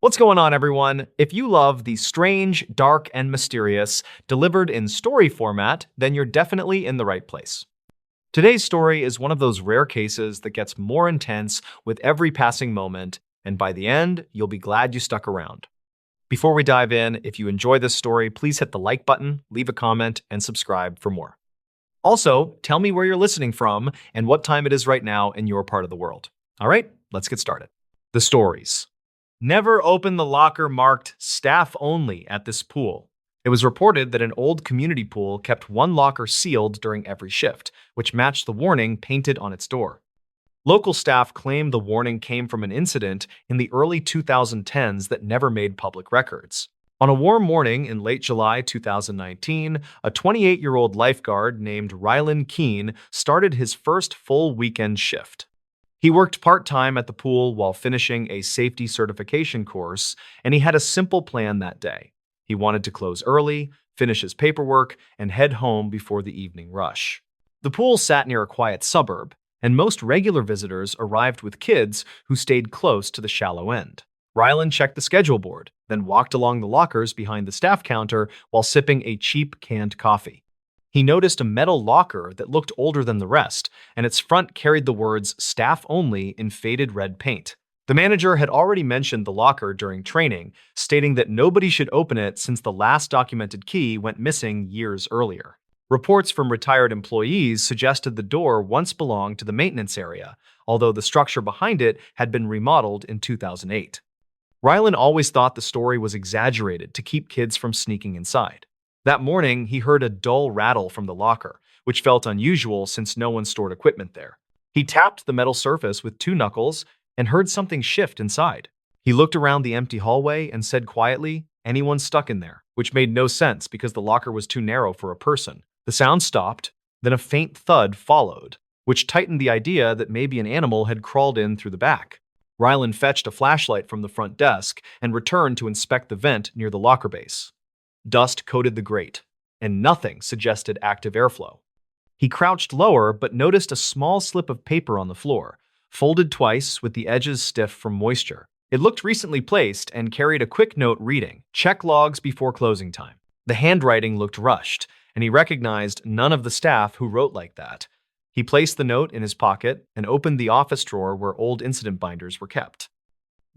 What's going on, everyone? If you love the strange, dark, and mysterious delivered in story format, then you're definitely in the right place. Today's story is one of those rare cases that gets more intense with every passing moment, and by the end, you'll be glad you stuck around. Before we dive in, if you enjoy this story, please hit the like button, leave a comment, and subscribe for more. Also, tell me where you're listening from and what time it is right now in your part of the world. All right, let's get started. The stories. Never open the locker marked staff only at this pool. It was reported that an old community pool kept one locker sealed during every shift, which matched the warning painted on its door. Local staff claimed the warning came from an incident in the early 2010s that never made public records. On a warm morning in late July 2019, a 28-year-old lifeguard named Rylan Keene started his first full weekend shift. He worked part-time at the pool while finishing a safety certification course, and he had a simple plan that day. He wanted to close early, finish his paperwork, and head home before the evening rush. The pool sat near a quiet suburb, and most regular visitors arrived with kids who stayed close to the shallow end. Rylan checked the schedule board, then walked along the lockers behind the staff counter while sipping a cheap canned coffee. He noticed a metal locker that looked older than the rest, and its front carried the words "Staff Only" in faded red paint. The manager had already mentioned the locker during training, stating that nobody should open it since the last documented key went missing years earlier. Reports from retired employees suggested the door once belonged to the maintenance area, although the structure behind it had been remodeled in 2008. Rylan always thought the story was exaggerated to keep kids from sneaking inside. That morning, he heard a dull rattle from the locker, which felt unusual since no one stored equipment there. He tapped the metal surface with two knuckles and heard something shift inside. He looked around the empty hallway and said quietly, "Anyone stuck in there?" which made no sense because the locker was too narrow for a person. The sound stopped, then a faint thud followed, which tightened the idea that maybe an animal had crawled in through the back. Rylan fetched a flashlight from the front desk and returned to inspect the vent near the locker base. Dust coated the grate, and nothing suggested active airflow. He crouched lower but noticed a small slip of paper on the floor, folded twice with the edges stiff from moisture. It looked recently placed and carried a quick note reading, "Check logs before closing time." The handwriting looked rushed, and he recognized none of the staff who wrote like that. He placed the note in his pocket and opened the office drawer where old incident binders were kept.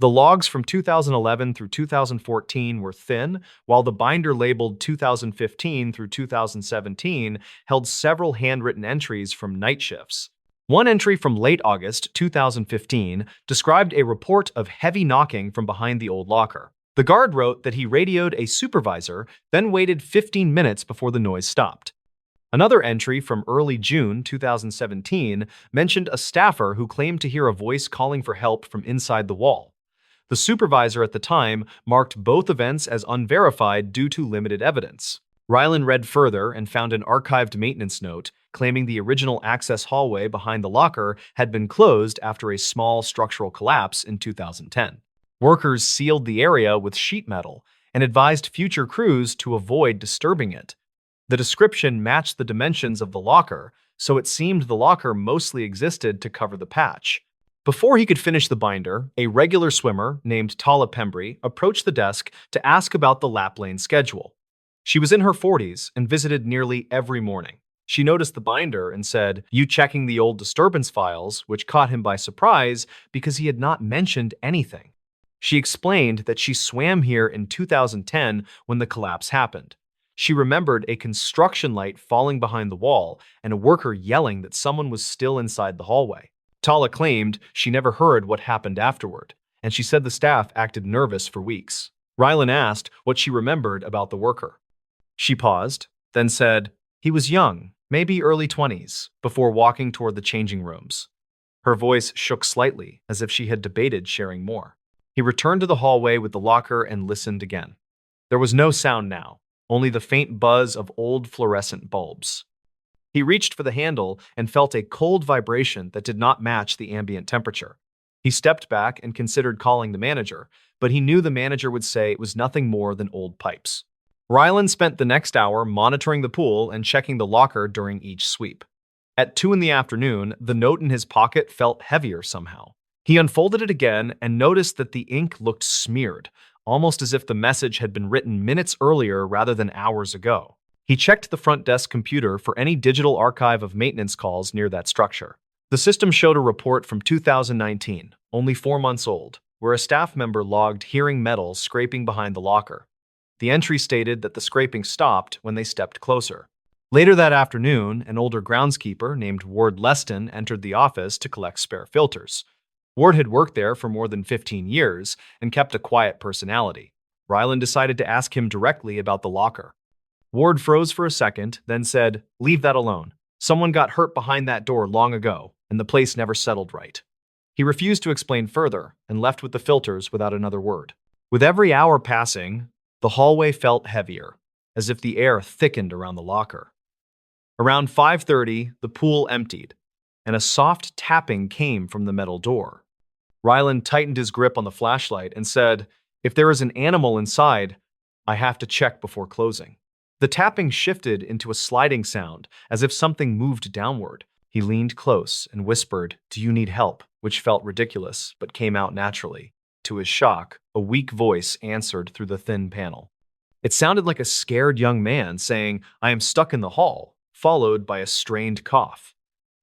The logs from 2011 through 2014 were thin, while the binder labeled 2015 through 2017 held several handwritten entries from night shifts. One entry from late August 2015 described a report of heavy knocking from behind the old locker. The guard wrote that he radioed a supervisor, then waited 15 minutes before the noise stopped. Another entry from early June 2017 mentioned a staffer who claimed to hear a voice calling for help from inside the wall. The supervisor at the time marked both events as unverified due to limited evidence. Rylan read further and found an archived maintenance note claiming the original access hallway behind the locker had been closed after a small structural collapse in 2010. Workers sealed the area with sheet metal and advised future crews to avoid disturbing it. The description matched the dimensions of the locker, so it seemed the locker mostly existed to cover the patch. Before he could finish the binder, a regular swimmer named Tala Pembry approached the desk to ask about the lap lane schedule. She was in her 40s and visited nearly every morning. She noticed the binder and said, "You checking the old disturbance files," which caught him by surprise because he had not mentioned anything. She explained that she swam here in 2010 when the collapse happened. She remembered a construction light falling behind the wall and a worker yelling that someone was still inside the hallway. Tala claimed she never heard what happened afterward, and she said the staff acted nervous for weeks. Rylan asked what she remembered about the worker. She paused, then said, "He was young, maybe early 20s, before walking toward the changing rooms." Her voice shook slightly, as if she had debated sharing more. He returned to the hallway with the locker and listened again. There was no sound now, only the faint buzz of old fluorescent bulbs. He reached for the handle and felt a cold vibration that did not match the ambient temperature. He stepped back and considered calling the manager, but he knew the manager would say it was nothing more than old pipes. Rylan spent the next hour monitoring the pool and checking the locker during each sweep. At 2 in the afternoon, the note in his pocket felt heavier somehow. He unfolded it again and noticed that the ink looked smeared, almost as if the message had been written minutes earlier rather than hours ago. He checked the front desk computer for any digital archive of maintenance calls near that structure. The system showed a report from 2019, only 4 months old, where a staff member logged hearing metal scraping behind the locker. The entry stated that the scraping stopped when they stepped closer. Later that afternoon, an older groundskeeper named Ward Leston entered the office to collect spare filters. Ward had worked there for more than 15 years and kept a quiet personality. Ryland decided to ask him directly about the locker. Ward froze for a second, then said, "Leave that alone. Someone got hurt behind that door long ago, and the place never settled right." He refused to explain further and left with the filters without another word. With every hour passing, the hallway felt heavier, as if the air thickened around the locker. Around 5:30, the pool emptied, and a soft tapping came from the metal door. Ryland tightened his grip on the flashlight and said, "If there is an animal inside, I have to check before closing." The tapping shifted into a sliding sound, as if something moved downward. He leaned close and whispered, "Do you need help?" which felt ridiculous, but came out naturally. To his shock, a weak voice answered through the thin panel. It sounded like a scared young man saying, "I am stuck in the hall," followed by a strained cough.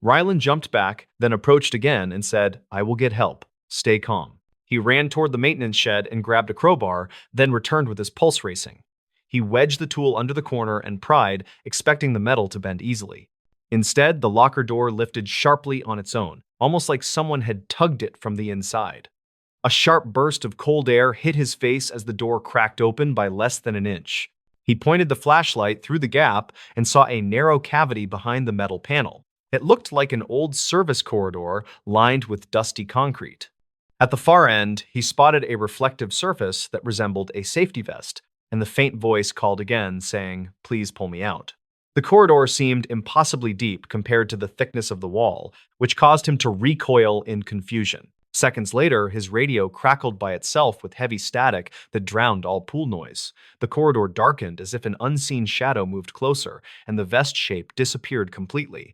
Ryland jumped back, then approached again and said, "I will get help. Stay calm." He ran toward the maintenance shed and grabbed a crowbar, then returned with his pulse racing. He wedged the tool under the corner and pried, expecting the metal to bend easily. Instead, the locker door lifted sharply on its own, almost like someone had tugged it from the inside. A sharp burst of cold air hit his face as the door cracked open by less than an inch. He pointed the flashlight through the gap and saw a narrow cavity behind the metal panel. It looked like an old service corridor lined with dusty concrete. At the far end, he spotted a reflective surface that resembled a safety vest, and the faint voice called again, saying, "Please pull me out." The corridor seemed impossibly deep compared to the thickness of the wall, which caused him to recoil in confusion. Seconds later, his radio crackled by itself with heavy static that drowned all pool noise. The corridor darkened as if an unseen shadow moved closer, and the vest shape disappeared completely.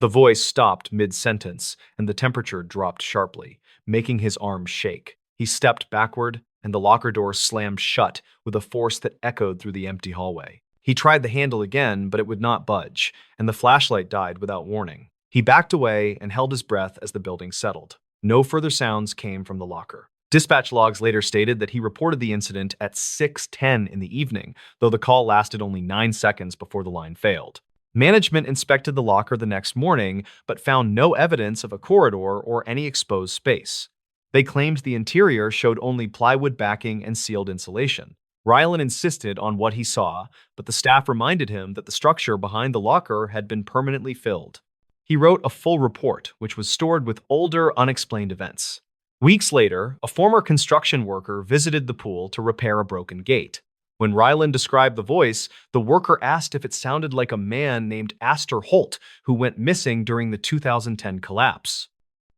The voice stopped mid-sentence, and the temperature dropped sharply, making his arms shake. He stepped backward, and the locker door slammed shut with a force that echoed through the empty hallway. He tried the handle again, but it would not budge, and the flashlight died without warning. He backed away and held his breath as the building settled. No further sounds came from the locker. Dispatch logs later stated that he reported the incident at 6:10 in the evening, though the call lasted only 9 seconds before the line failed. Management inspected the locker the next morning, but found no evidence of a corridor or any exposed space. They claimed the interior showed only plywood backing and sealed insulation. Ryland insisted on what he saw, but the staff reminded him that the structure behind the locker had been permanently filled. He wrote a full report, which was stored with older, unexplained events. Weeks later, a former construction worker visited the pool to repair a broken gate. When Ryland described the voice, the worker asked if it sounded like a man named Astor Holt, who went missing during the 2010 collapse.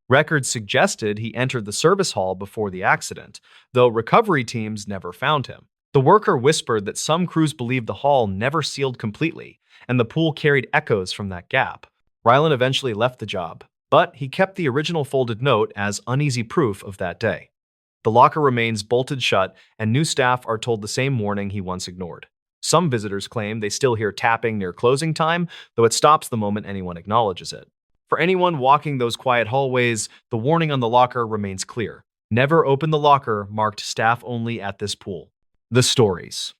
Records suggested he entered the service hall before the accident, though recovery teams never found him. The worker whispered that some crews believed the hall never sealed completely, and the pool carried echoes from that gap. Ryland eventually left the job, but he kept the original folded note as uneasy proof of that day. The locker remains bolted shut, and new staff are told the same warning he once ignored. Some visitors claim they still hear tapping near closing time, though it stops the moment anyone acknowledges it. For anyone walking those quiet hallways, the warning on the locker remains clear. Never open the locker marked staff only at this pool. The stories.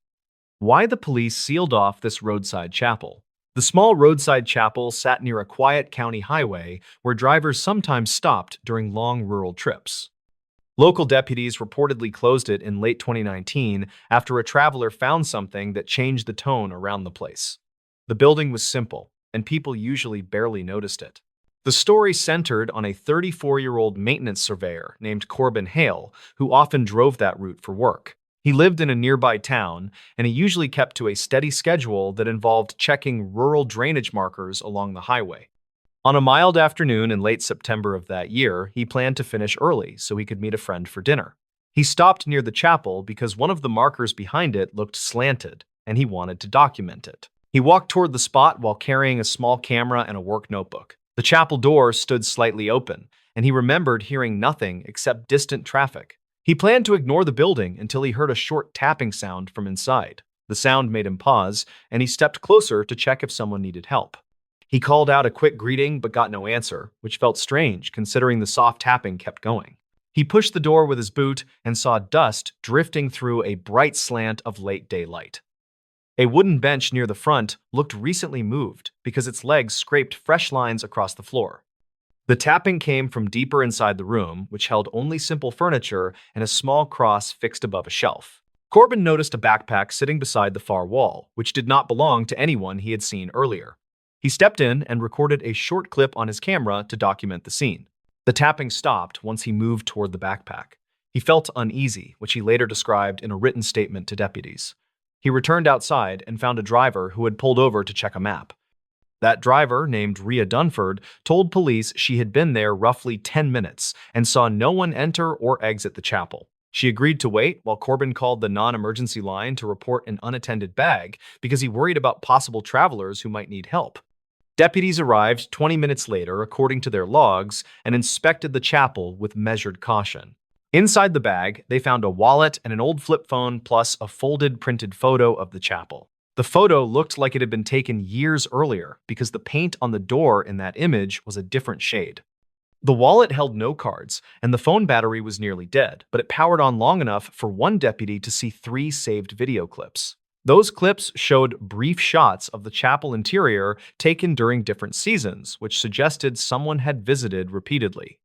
Why the police sealed off this roadside chapel. The small roadside chapel sat near a quiet county highway where drivers sometimes stopped during long rural trips. Local deputies reportedly closed it in late 2019 after a traveler found something that changed the tone around the place. The building was simple, and people usually barely noticed it. The story centered on a 34-year-old maintenance surveyor named Corbin Hale, who often drove that route for work. He lived in a nearby town, and he usually kept to a steady schedule that involved checking rural drainage markers along the highway. On a mild afternoon in late September of that year, he planned to finish early so he could meet a friend for dinner. He stopped near the chapel because one of the markers behind it looked slanted, and he wanted to document it. He walked toward the spot while carrying a small camera and a work notebook. The chapel door stood slightly open, and he remembered hearing nothing except distant traffic. He planned to ignore the building until he heard a short tapping sound from inside. The sound made him pause, and he stepped closer to check if someone needed help. He called out a quick greeting but got no answer, which felt strange considering the soft tapping kept going. He pushed the door with his boot and saw dust drifting through a bright slant of late daylight. A wooden bench near the front looked recently moved because its legs scraped fresh lines across the floor. The tapping came from deeper inside the room, which held only simple furniture and a small cross fixed above a shelf. Corbin noticed a backpack sitting beside the far wall, which did not belong to anyone he had seen earlier. He stepped in and recorded a short clip on his camera to document the scene. The tapping stopped once he moved toward the backpack. He felt uneasy, which he later described in a written statement to deputies. He returned outside and found a driver who had pulled over to check a map. That driver, named Rhea Dunford, told police she had been there roughly 10 minutes and saw no one enter or exit the chapel. She agreed to wait while Corbin called the non-emergency line to report an unattended bag because he worried about possible travelers who might need help. Deputies arrived 20 minutes later, according to their logs, and inspected the chapel with measured caution. Inside the bag, they found a wallet and an old flip phone plus a folded printed photo of the chapel. The photo looked like it had been taken years earlier because the paint on the door in that image was a different shade. The wallet held no cards, and the phone battery was nearly dead, but it powered on long enough for one deputy to see 3 saved video clips. Those clips showed brief shots of the chapel interior taken during different seasons, which suggested someone had visited repeatedly.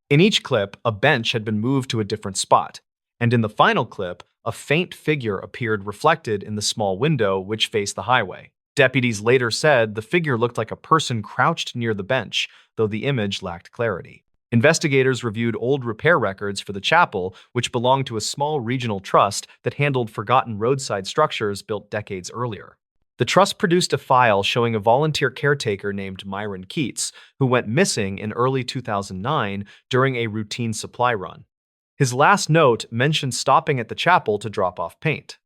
In each clip, a bench had been moved to a different spot, and in the final clip, a faint figure appeared reflected in the small window which faced the highway. Deputies later said the figure looked like a person crouched near the bench, though the image lacked clarity. Investigators reviewed old repair records for the chapel, which belonged to a small regional trust that handled forgotten roadside structures built decades earlier. The trust produced a file showing a volunteer caretaker named Myron Keats, who went missing in early 2009 during a routine supply run. His last note mentioned stopping at the chapel to drop off paint.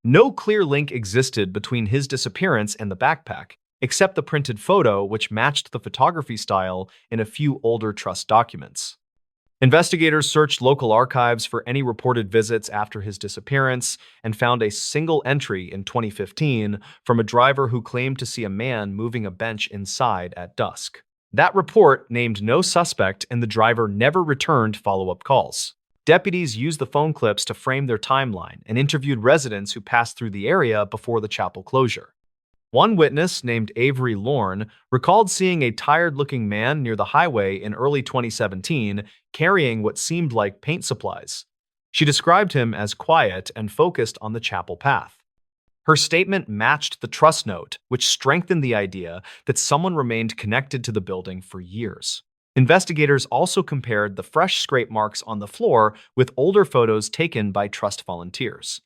No clear link existed between his disappearance and the backpack, except the printed photo which matched the photography style in a few older trust documents. Investigators searched local archives for any reported visits after his disappearance and found a single entry in 2015 from a driver who claimed to see a man moving a bench inside at dusk. That report named no suspect, and the driver never returned follow-up calls. Deputies used the phone clips to frame their timeline and interviewed residents who passed through the area before the chapel closure. One witness, named Avery Lorne, recalled seeing a tired-looking man near the highway in early 2017 carrying what seemed like paint supplies. She described him as quiet and focused on the chapel path. Her statement matched the trust note, which strengthened the idea that someone remained connected to the building for years. Investigators also compared the fresh scrape marks on the floor with older photos taken by trust volunteers.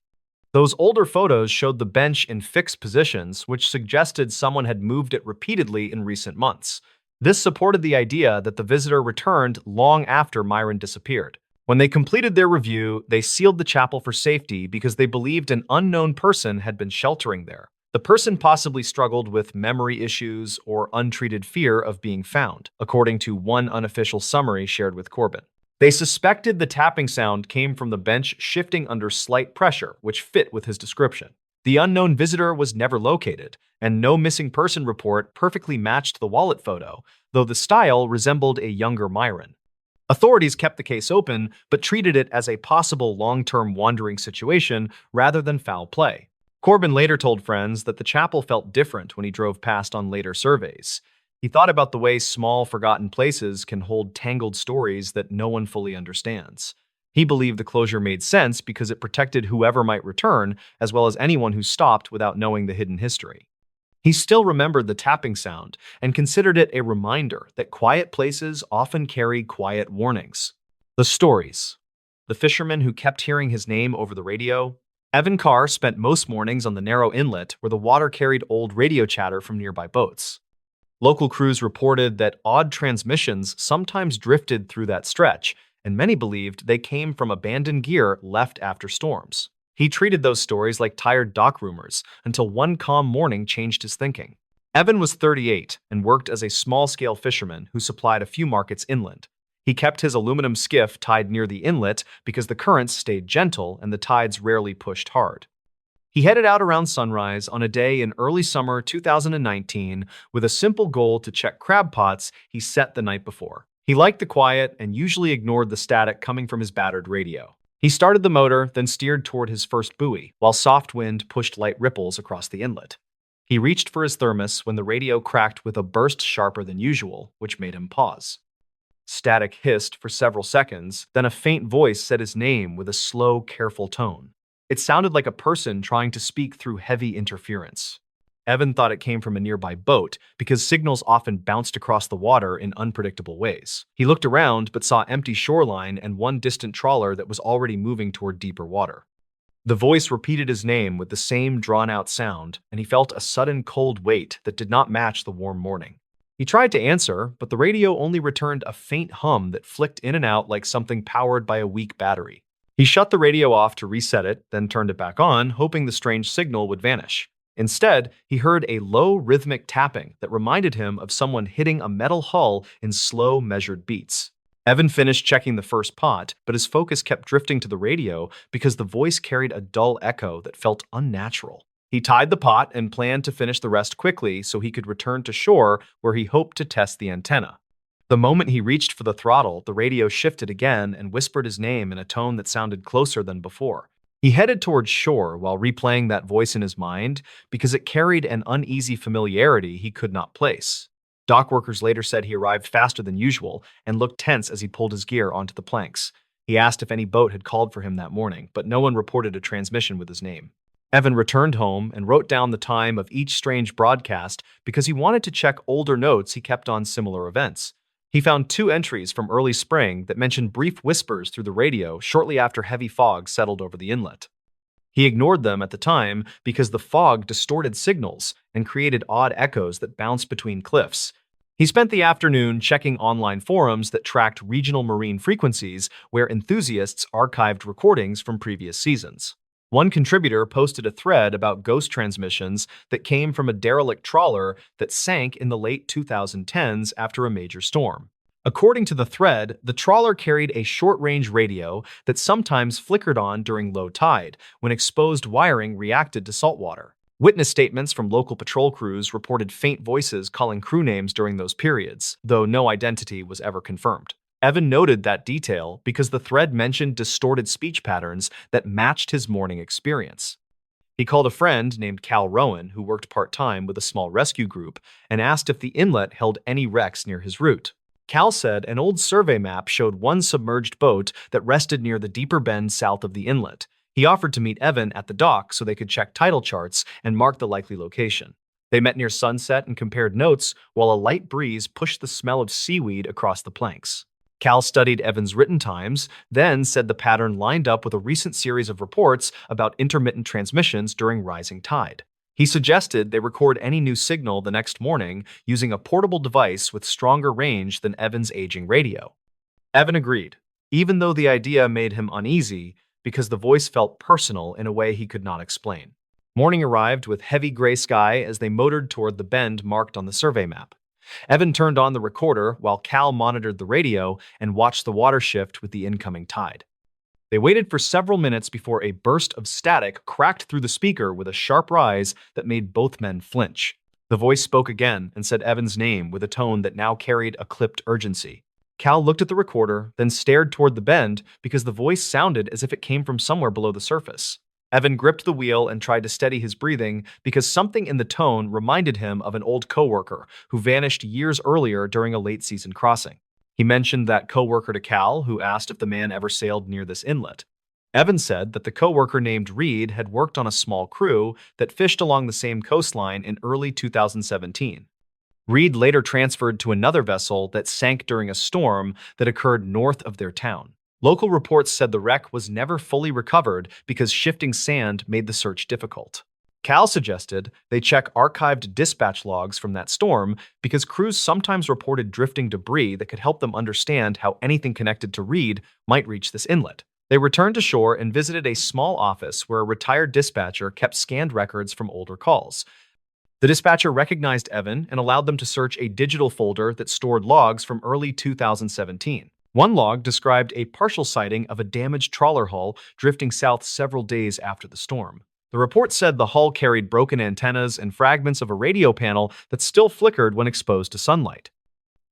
Those older photos showed the bench in fixed positions, which suggested someone had moved it repeatedly in recent months. This supported the idea that the visitor returned long after Myron disappeared. When they completed their review, they sealed the chapel for safety because they believed an unknown person had been sheltering there. The person possibly struggled with memory issues or untreated fear of being found, according to one unofficial summary shared with Corbin. They suspected the tapping sound came from the bench shifting under slight pressure, which fit with his description. The unknown visitor was never located, and no missing person report perfectly matched the wallet photo, though the style resembled a younger Myron. Authorities kept the case open, but treated it as a possible long-term wandering situation rather than foul play. Corbin later told friends that the chapel felt different when he drove past on later surveys. He thought about the way small, forgotten places can hold tangled stories that no one fully understands. He believed the closure made sense because it protected whoever might return, as well as anyone who stopped without knowing the hidden history. He still remembered the tapping sound and considered it a reminder that quiet places often carry quiet warnings. The stories. The fisherman who kept hearing his name over the radio. Evan Carr spent most mornings on the narrow inlet where the water carried old radio chatter from nearby boats. Local crews reported that odd transmissions sometimes drifted through that stretch, and many believed they came from abandoned gear left after storms. He treated those stories like tired dock rumors until one calm morning changed his thinking. Evan was 38 and worked as a small-scale fisherman who supplied a few markets inland. He kept his aluminum skiff tied near the inlet because the currents stayed gentle and the tides rarely pushed hard. He headed out around sunrise on a day in early summer 2019 with a simple goal to check crab pots he set the night before. He liked the quiet and usually ignored the static coming from his battered radio. He started the motor, then steered toward his first buoy, while soft wind pushed light ripples across the inlet. He reached for his thermos when the radio cracked with a burst sharper than usual, which made him pause. Static hissed for several seconds, then a faint voice said his name with a slow, careful tone. It sounded like a person trying to speak through heavy interference. Evan thought it came from a nearby boat because signals often bounced across the water in unpredictable ways. He looked around but saw empty shoreline and one distant trawler that was already moving toward deeper water. The voice repeated his name with the same drawn-out sound, and he felt a sudden cold weight that did not match the warm morning. He tried to answer, but the radio only returned a faint hum that flicked in and out like something powered by a weak battery. He shut the radio off to reset it, then turned it back on, hoping the strange signal would vanish. Instead, he heard a low, rhythmic tapping that reminded him of someone hitting a metal hull in slow, measured beats. Evan finished checking the first pot, but his focus kept drifting to the radio because the voice carried a dull echo that felt unnatural. He tied the pot and planned to finish the rest quickly so he could return to shore where he hoped to test the antenna. The moment he reached for the throttle, the radio shifted again and whispered his name in a tone that sounded closer than before. He headed towards shore while replaying that voice in his mind because it carried an uneasy familiarity he could not place. Dock workers later said he arrived faster than usual and looked tense as he pulled his gear onto the planks. He asked if any boat had called for him that morning, but no one reported a transmission with his name. Evan returned home and wrote down the time of each strange broadcast because he wanted to check older notes he kept on similar events. He found 2 entries from early spring that mentioned brief whispers through the radio shortly after heavy fog settled over the inlet. He ignored them at the time because the fog distorted signals and created odd echoes that bounced between cliffs. He spent the afternoon checking online forums that tracked regional marine frequencies where enthusiasts archived recordings from previous seasons. One contributor posted a thread about ghost transmissions that came from a derelict trawler that sank in the late 2010s after a major storm. According to the thread, the trawler carried a short-range radio that sometimes flickered on during low tide when exposed wiring reacted to saltwater. Witness statements from local patrol crews reported faint voices calling crew names during those periods, though no identity was ever confirmed. Evan noted that detail because the thread mentioned distorted speech patterns that matched his morning experience. He called a friend named Cal Rowan, who worked part-time with a small rescue group, and asked if the inlet held any wrecks near his route. Cal said an old survey map showed one submerged boat that rested near the deeper bend south of the inlet. He offered to meet Evan at the dock so they could check tidal charts and mark the likely location. They met near sunset and compared notes while a light breeze pushed the smell of seaweed across the planks. Cal studied Evan's written times, then said the pattern lined up with a recent series of reports about intermittent transmissions during rising tide. He suggested they record any new signal the next morning using a portable device with stronger range than Evan's aging radio. Evan agreed, even though the idea made him uneasy because the voice felt personal in a way he could not explain. Morning arrived with heavy gray sky as they motored toward the bend marked on the survey map. Evan turned on the recorder while Cal monitored the radio and watched the water shift with the incoming tide. They waited for several minutes before a burst of static cracked through the speaker with a sharp rise that made both men flinch. The voice spoke again and said Evan's name with a tone that now carried a clipped urgency. Cal looked at the recorder, then stared toward the bend because the voice sounded as if it came from somewhere below the surface. Evan gripped the wheel and tried to steady his breathing because something in the tone reminded him of an old coworker who vanished years earlier during a late-season crossing. He mentioned that coworker to Cal, who asked if the man ever sailed near this inlet. Evan said that the coworker named Reed had worked on a small crew that fished along the same coastline in early 2017. Reed later transferred to another vessel that sank during a storm that occurred north of their town. Local reports said the wreck was never fully recovered because shifting sand made the search difficult. Cal suggested they check archived dispatch logs from that storm because crews sometimes reported drifting debris that could help them understand how anything connected to Reed might reach this inlet. They returned to shore and visited a small office where a retired dispatcher kept scanned records from older calls. The dispatcher recognized Evan and allowed them to search a digital folder that stored logs from early 2017. One log described a partial sighting of a damaged trawler hull drifting south several days after the storm. The report said the hull carried broken antennas and fragments of a radio panel that still flickered when exposed to sunlight.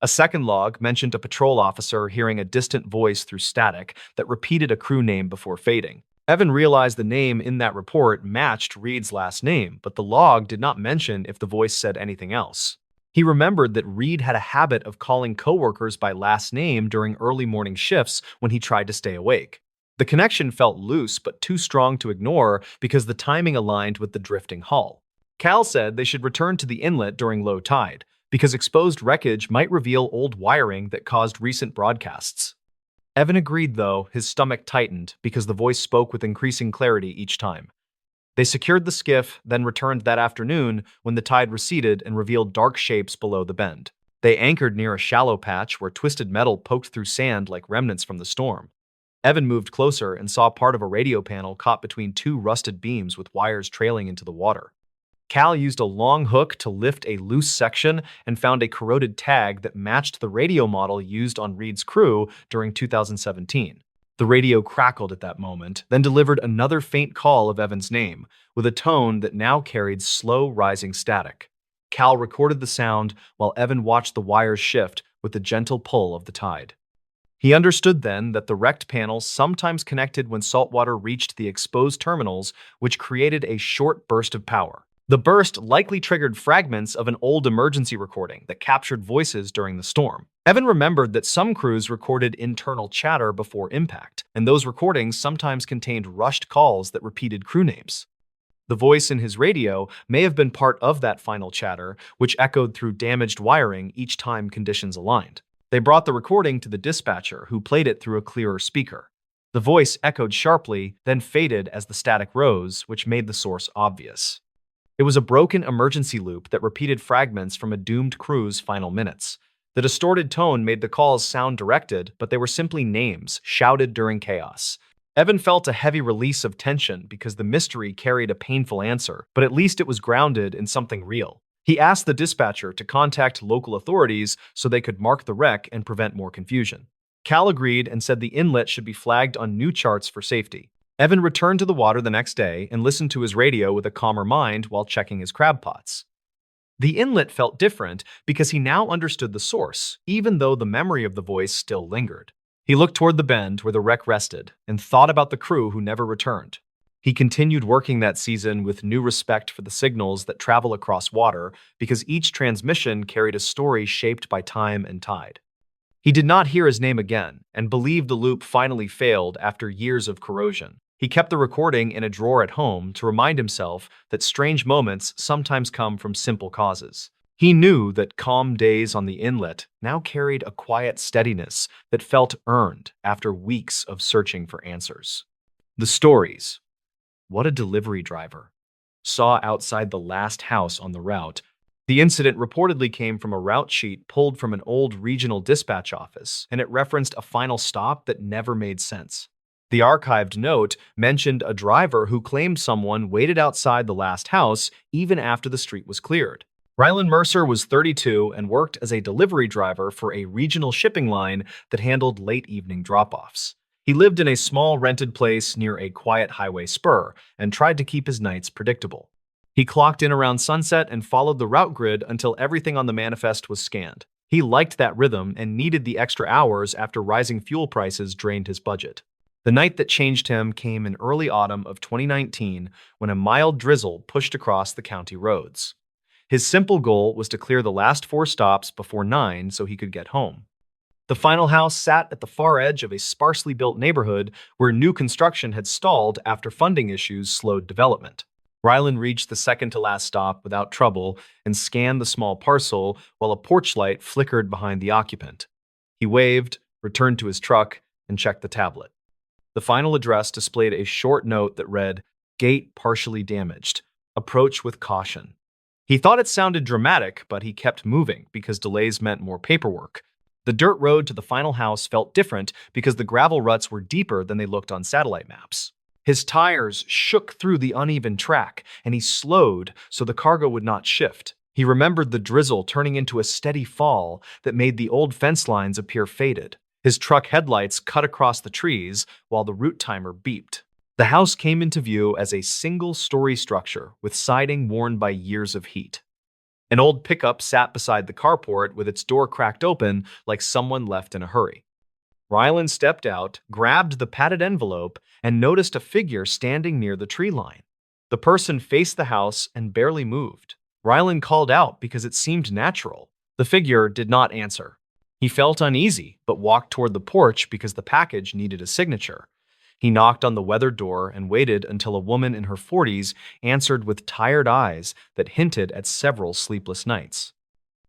A second log mentioned a patrol officer hearing a distant voice through static that repeated a crew name before fading. Evan realized the name in that report matched Reed's last name, but the log did not mention if the voice said anything else. He remembered that Reed had a habit of calling coworkers by last name during early morning shifts when he tried to stay awake. The connection felt loose but too strong to ignore because the timing aligned with the drifting hull. Cal said they should return to the inlet during low tide, because exposed wreckage might reveal old wiring that caused recent broadcasts. Evan agreed, though, his stomach tightened because the voice spoke with increasing clarity each time. They secured the skiff, then returned that afternoon when the tide receded and revealed dark shapes below the bend. They anchored near a shallow patch where twisted metal poked through sand like remnants from the storm. Evan moved closer and saw part of a radio panel caught between two rusted beams with wires trailing into the water. Cal used a long hook to lift a loose section and found a corroded tag that matched the radio model used on Reed's crew during 2017. The radio crackled at that moment, then delivered another faint call of Evan's name, with a tone that now carried slow rising static. Cal recorded the sound while Evan watched the wires shift with the gentle pull of the tide. He understood then that the wrecked panels sometimes connected when saltwater reached the exposed terminals, which created a short burst of power. The burst likely triggered fragments of an old emergency recording that captured voices during the storm. Evan remembered that some crews recorded internal chatter before impact, and those recordings sometimes contained rushed calls that repeated crew names. The voice in his radio may have been part of that final chatter, which echoed through damaged wiring each time conditions aligned. They brought the recording to the dispatcher, who played it through a clearer speaker. The voice echoed sharply, then faded as the static rose, which made the source obvious. It was a broken emergency loop that repeated fragments from a doomed crew's final minutes. The distorted tone made the calls sound directed, but they were simply names, shouted during chaos. Evan felt a heavy release of tension because the mystery carried a painful answer, but at least it was grounded in something real. He asked the dispatcher to contact local authorities so they could mark the wreck and prevent more confusion. Cal agreed and said the inlet should be flagged on new charts for safety. Evan returned to the water the next day and listened to his radio with a calmer mind while checking his crab pots. The inlet felt different because he now understood the source, even though the memory of the voice still lingered. He looked toward the bend where the wreck rested and thought about the crew who never returned. He continued working that season with new respect for the signals that travel across water because each transmission carried a story shaped by time and tide. He did not hear his name again and believed the loop finally failed after years of corrosion. He kept the recording in a drawer at home to remind himself that strange moments sometimes come from simple causes. He knew that calm days on the inlet now carried a quiet steadiness that felt earned after weeks of searching for answers. The stories. What a delivery driver. Saw outside the last house on the route. The incident reportedly came from a route sheet pulled from an old regional dispatch office, and it referenced a final stop that never made sense. The archived note mentioned a driver who claimed someone waited outside the last house even after the street was cleared. Rylan Mercer was 32 and worked as a delivery driver for a regional shipping line that handled late evening drop-offs. He lived in a small rented place near a quiet highway spur and tried to keep his nights predictable. He clocked in around sunset and followed the route grid until everything on the manifest was scanned. He liked that rhythm and needed the extra hours after rising fuel prices drained his budget. The night that changed him came in early autumn of 2019 when a mild drizzle pushed across the county roads. His simple goal was to clear the last 4 stops before 9 so he could get home. The final house sat at the far edge of a sparsely built neighborhood where new construction had stalled after funding issues slowed development. Rylan reached the second-to-last stop without trouble and scanned the small parcel while a porch light flickered behind the occupant. He waved, returned to his truck, and checked the tablet. The final address displayed a short note that read, "Gate partially damaged. Approach with caution." He thought it sounded dramatic, but he kept moving because delays meant more paperwork. The dirt road to the final house felt different because the gravel ruts were deeper than they looked on satellite maps. His tires shook through the uneven track, and he slowed so the cargo would not shift. He remembered the drizzle turning into a steady fall that made the old fence lines appear faded. His truck headlights cut across the trees while the route timer beeped. The house came into view as a single-story structure with siding worn by years of heat. An old pickup sat beside the carport with its door cracked open like someone left in a hurry. Rylan stepped out, grabbed the padded envelope, and noticed a figure standing near the tree line. The person faced the house and barely moved. Rylan called out because it seemed natural. The figure did not answer. He felt uneasy, but walked toward the porch because the package needed a signature. He knocked on the weathered door and waited until a woman in her 40s answered with tired eyes that hinted at several sleepless nights.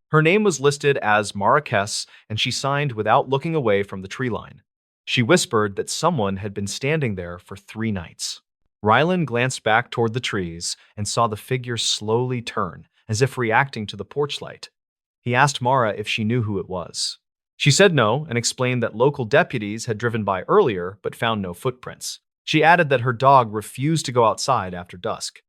Her name was listed as Marquez, and she signed without looking away from the tree line. She whispered that someone had been standing there for 3 nights. Rylan glanced back toward the trees and saw the figure slowly turn, as if reacting to the porch light. He asked Mara if she knew who it was. She said no and explained that local deputies had driven by earlier but found no footprints. She added that her dog refused to go outside after dusk.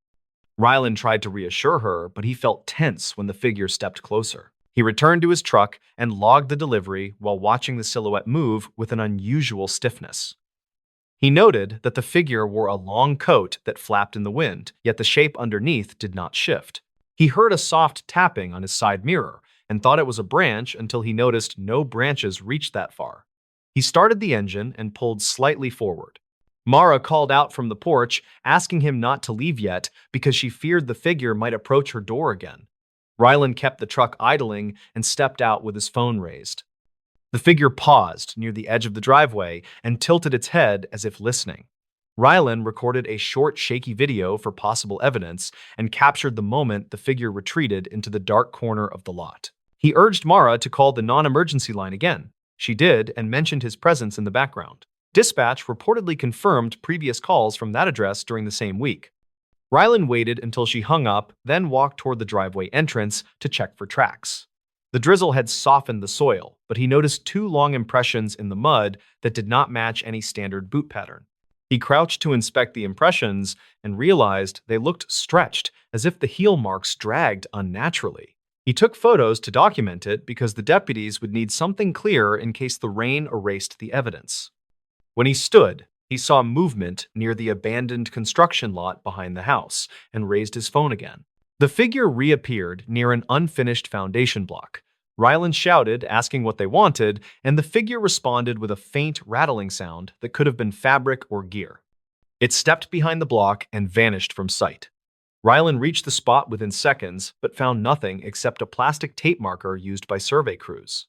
Rylan tried to reassure her, but he felt tense when the figure stepped closer. He returned to his truck and logged the delivery while watching the silhouette move with an unusual stiffness. He noted that the figure wore a long coat that flapped in the wind, yet the shape underneath did not shift. He heard a soft tapping on his side mirror and thought it was a branch until he noticed no branches reached that far. He started the engine and pulled slightly forward. Mara called out from the porch, asking him not to leave yet because she feared the figure might approach her door again. Rylan kept the truck idling and stepped out with his phone raised. The figure paused near the edge of the driveway and tilted its head as if listening. Rylan recorded a short, shaky video for possible evidence and captured the moment the figure retreated into the dark corner of the lot. He urged Mara to call the non-emergency line again. She did and mentioned his presence in the background. Dispatch reportedly confirmed previous calls from that address during the same week. Rylan waited until she hung up, then walked toward the driveway entrance to check for tracks. The drizzle had softened the soil, but he noticed 2 long impressions in the mud that did not match any standard boot pattern. He crouched to inspect the impressions and realized they looked stretched, as if the heel marks dragged unnaturally. He took photos to document it because the deputies would need something clear in case the rain erased the evidence. When he stood, he saw movement near the abandoned construction lot behind the house and raised his phone again. The figure reappeared near an unfinished foundation block. Rylan shouted, asking what they wanted, and the figure responded with a faint rattling sound that could have been fabric or gear. It stepped behind the block and vanished from sight. Rylan reached the spot within seconds, but found nothing except a plastic tape marker used by survey crews.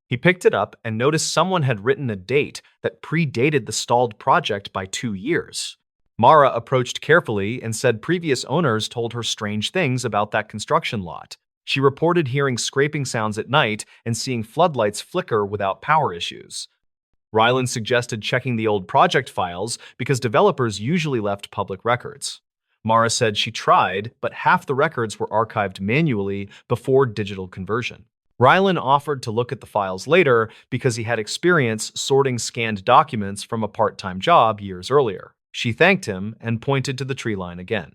He picked it up and noticed someone had written a date that predated the stalled project by 2 years. Mara approached carefully and said previous owners told her strange things about that construction lot. She reported hearing scraping sounds at night and seeing floodlights flicker without power issues. Rylan suggested checking the old project files because developers usually left public records. Mara said she tried, but half the records were archived manually before digital conversion. Rylan offered to look at the files later because he had experience sorting scanned documents from a part-time job years earlier. She thanked him and pointed to the tree line again.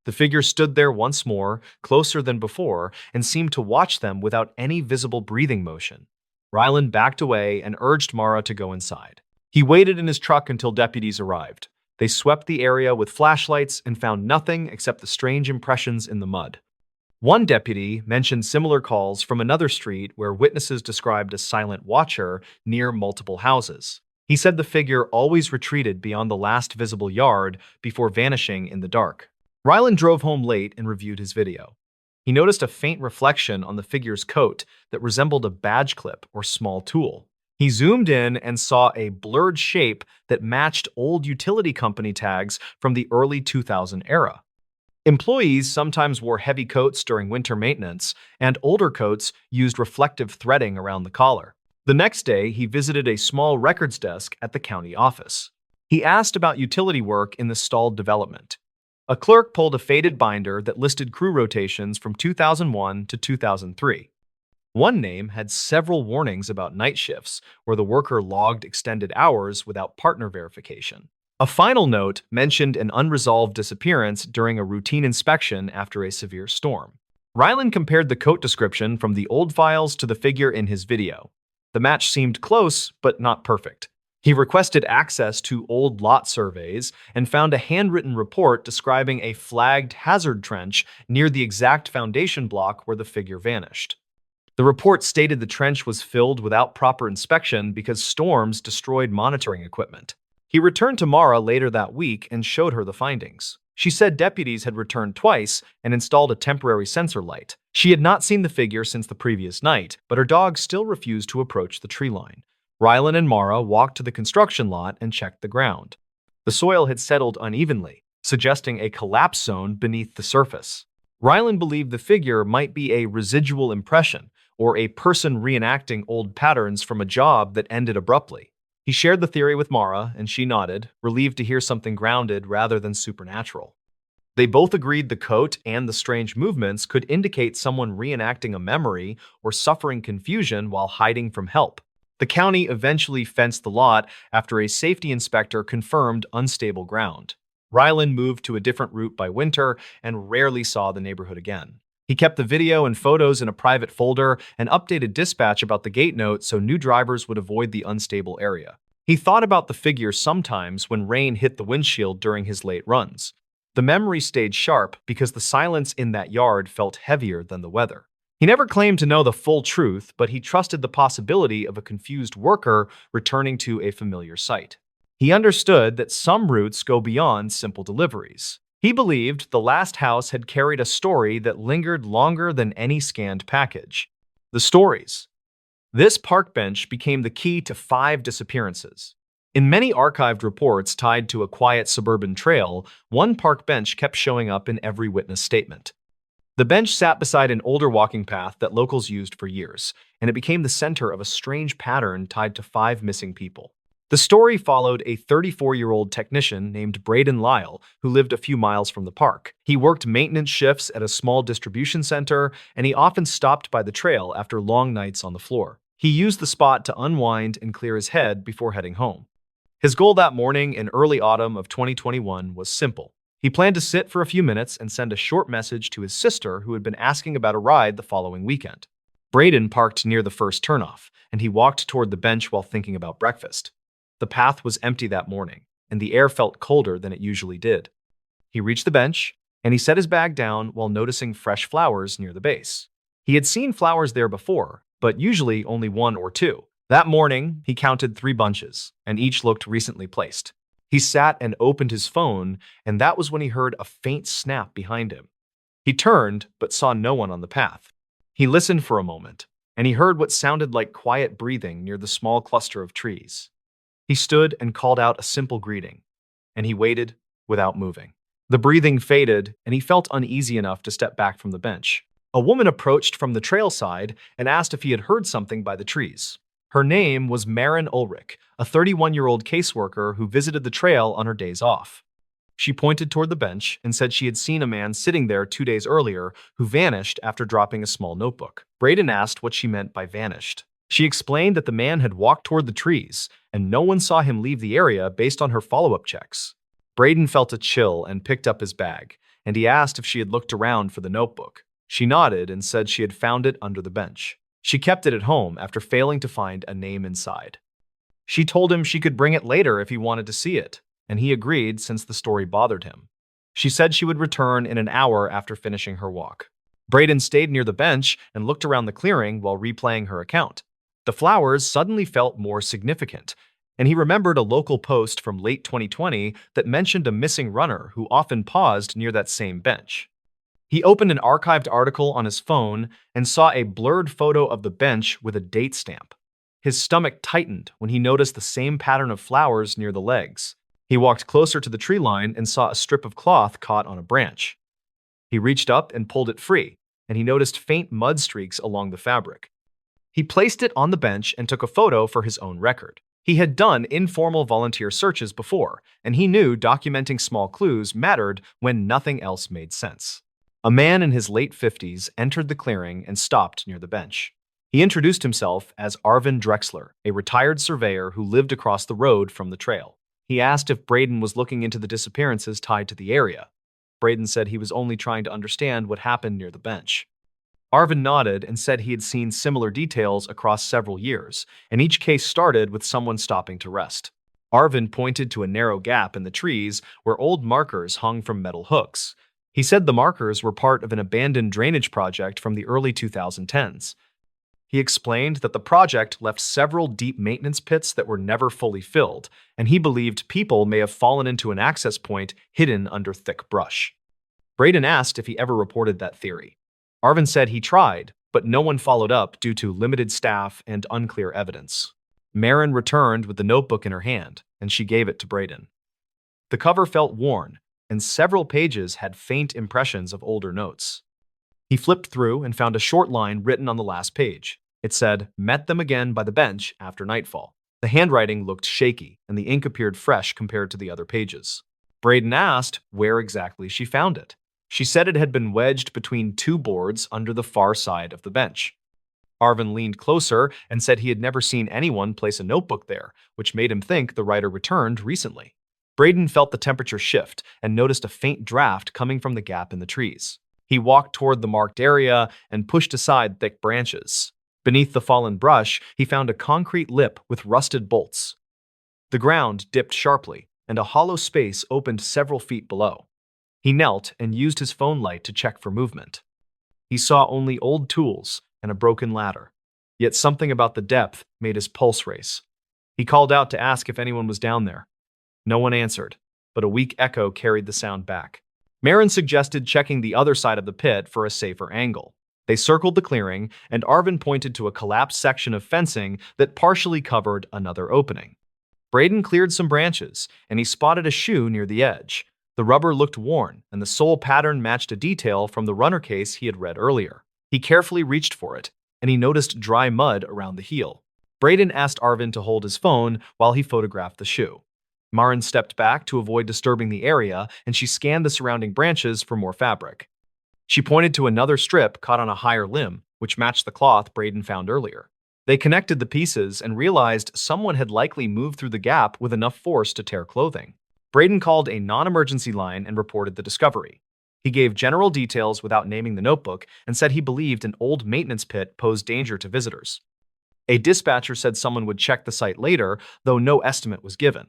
The figure stood there once more, closer than before, and seemed to watch them without any visible breathing motion. Rylan backed away and urged Mara to go inside. He waited in his truck until deputies arrived. They swept the area with flashlights and found nothing except the strange impressions in the mud. One deputy mentioned similar calls from another street where witnesses described a silent watcher near multiple houses. He said the figure always retreated beyond the last visible yard before vanishing in the dark. Rylan drove home late and reviewed his video. He noticed a faint reflection on the figure's coat that resembled a badge clip or small tool. He zoomed in and saw a blurred shape that matched old utility company tags from the early 2000 era. Employees sometimes wore heavy coats during winter maintenance, and older coats used reflective threading around the collar. The next day, he visited a small records desk at the county office. He asked about utility work in the stalled development. A clerk pulled a faded binder that listed crew rotations from 2001 to 2003. One name had several warnings about night shifts, where the worker logged extended hours without partner verification. A final note mentioned an unresolved disappearance during a routine inspection after a severe storm. Rylan compared the coat description from the old files to the figure in his video. The match seemed close, but not perfect. He requested access to old lot surveys and found a handwritten report describing a flagged hazard trench near the exact foundation block where the figure vanished. The report stated the trench was filled without proper inspection because storms destroyed monitoring equipment. He returned to Mara later that week and showed her the findings. She said deputies had returned twice and installed a temporary sensor light. She had not seen the figure since the previous night, but her dog still refused to approach the tree line. Rylan and Mara walked to the construction lot and checked the ground. The soil had settled unevenly, suggesting a collapse zone beneath the surface. Rylan believed the figure might be a residual impression, or a person reenacting old patterns from a job that ended abruptly. He shared the theory with Mara, and she nodded, relieved to hear something grounded rather than supernatural. They both agreed the coat and the strange movements could indicate someone reenacting a memory or suffering confusion while hiding from help. The county eventually fenced the lot after a safety inspector confirmed unstable ground. Rylan moved to a different route by winter and rarely saw the neighborhood again. He kept the video and photos in a private folder and updated dispatch about the gate note so new drivers would avoid the unstable area. He thought about the figure sometimes when rain hit the windshield during his late runs. The memory stayed sharp because the silence in that yard felt heavier than the weather. He never claimed to know the full truth, but he trusted the possibility of a confused worker returning to a familiar site. He understood that some routes go beyond simple deliveries. He believed the last house had carried a story that lingered longer than any scanned package. The stories. This park bench became the key to 5 disappearances. In many archived reports tied to a quiet suburban trail, one park bench kept showing up in every witness statement. The bench sat beside an older walking path that locals used for years, and it became the center of a strange pattern tied to 5 missing people. The story followed a 34-year-old technician named Braden Lyle, who lived a few miles from the park. He worked maintenance shifts at a small distribution center, and he often stopped by the trail after long nights on the floor. He used the spot to unwind and clear his head before heading home. His goal that morning in early autumn of 2021 was simple. He planned to sit for a few minutes and send a short message to his sister who had been asking about a ride the following weekend. Braden parked near the first turnoff, and he walked toward the bench while thinking about breakfast. The path was empty that morning, and the air felt colder than it usually did. He reached the bench, and he set his bag down while noticing fresh flowers near the base. He had seen flowers there before, but usually only 1 or 2. That morning, he counted 3 bunches, and each looked recently placed. He sat and opened his phone, and that was when he heard a faint snap behind him. He turned, but saw no one on the path. He listened for a moment, and he heard what sounded like quiet breathing near the small cluster of trees. He stood and called out a simple greeting, and he waited without moving. The breathing faded, and he felt uneasy enough to step back from the bench. A woman approached from the trail side and asked if he had heard something by the trees. Her name was Maren Ulrich, a 31-year-old caseworker who visited the trail on her days off. She pointed toward the bench and said she had seen a man sitting there 2 days earlier who vanished after dropping a small notebook. Braden asked what she meant by vanished. She explained that the man had walked toward the trees, and no one saw him leave the area based on her follow-up checks. Braden felt a chill and picked up his bag, and he asked if she had looked around for the notebook. She nodded and said she had found it under the bench. She kept it at home after failing to find a name inside. She told him she could bring it later if he wanted to see it, and he agreed since the story bothered him. She said she would return in an hour after finishing her walk. Braden stayed near the bench and looked around the clearing while replaying her account. The flowers suddenly felt more significant, and he remembered a local post from late 2020 that mentioned a missing runner who often paused near that same bench. He opened an archived article on his phone and saw a blurred photo of the bench with a date stamp. His stomach tightened when he noticed the same pattern of flowers near the legs. He walked closer to the tree line and saw a strip of cloth caught on a branch. He reached up and pulled it free, and he noticed faint mud streaks along the fabric. He placed it on the bench and took a photo for his own record. He had done informal volunteer searches before, and he knew documenting small clues mattered when nothing else made sense. A man in his late 50s entered the clearing and stopped near the bench. He introduced himself as Arvin Drexler, a retired surveyor who lived across the road from the trail. He asked if Braden was looking into the disappearances tied to the area. Braden said he was only trying to understand what happened near the bench. Arvin nodded and said he had seen similar details across several years, and each case started with someone stopping to rest. Arvin pointed to a narrow gap in the trees where old markers hung from metal hooks. He said the markers were part of an abandoned drainage project from the early 2010s. He explained that the project left several deep maintenance pits that were never fully filled, and he believed people may have fallen into an access point hidden under thick brush. Braden asked if he ever reported that theory. Arvin said he tried, but no one followed up due to limited staff and unclear evidence. Marin returned with the notebook in her hand, and she gave it to Braden. The cover felt worn, and several pages had faint impressions of older notes. He flipped through and found a short line written on the last page. It said, "Met them again by the bench after nightfall." The handwriting looked shaky, and the ink appeared fresh compared to the other pages. Braden asked where exactly she found it. She said it had been wedged between two boards under the far side of the bench. Arvin leaned closer and said he had never seen anyone place a notebook there, which made him think the writer returned recently. Braden felt the temperature shift and noticed a faint draft coming from the gap in the trees. He walked toward the marked area and pushed aside thick branches. Beneath the fallen brush, he found a concrete lip with rusted bolts. The ground dipped sharply, and a hollow space opened several feet below. He knelt and used his phone light to check for movement. He saw only old tools and a broken ladder, yet something about the depth made his pulse race. He called out to ask if anyone was down there. No one answered, but a weak echo carried the sound back. Marin suggested checking the other side of the pit for a safer angle. They circled the clearing, and Arvin pointed to a collapsed section of fencing that partially covered another opening. Braden cleared some branches, and he spotted a shoe near the edge. The rubber looked worn, and the sole pattern matched a detail from the runner case he had read earlier. He carefully reached for it, and he noticed dry mud around the heel. Braden asked Arvin to hold his phone while he photographed the shoe. Marin stepped back to avoid disturbing the area, and she scanned the surrounding branches for more fabric. She pointed to another strip caught on a higher limb, which matched the cloth Braden found earlier. They connected the pieces and realized someone had likely moved through the gap with enough force to tear clothing. Braden called a non-emergency line and reported the discovery. He gave general details without naming the notebook and said he believed an old maintenance pit posed danger to visitors. A dispatcher said someone would check the site later, though no estimate was given.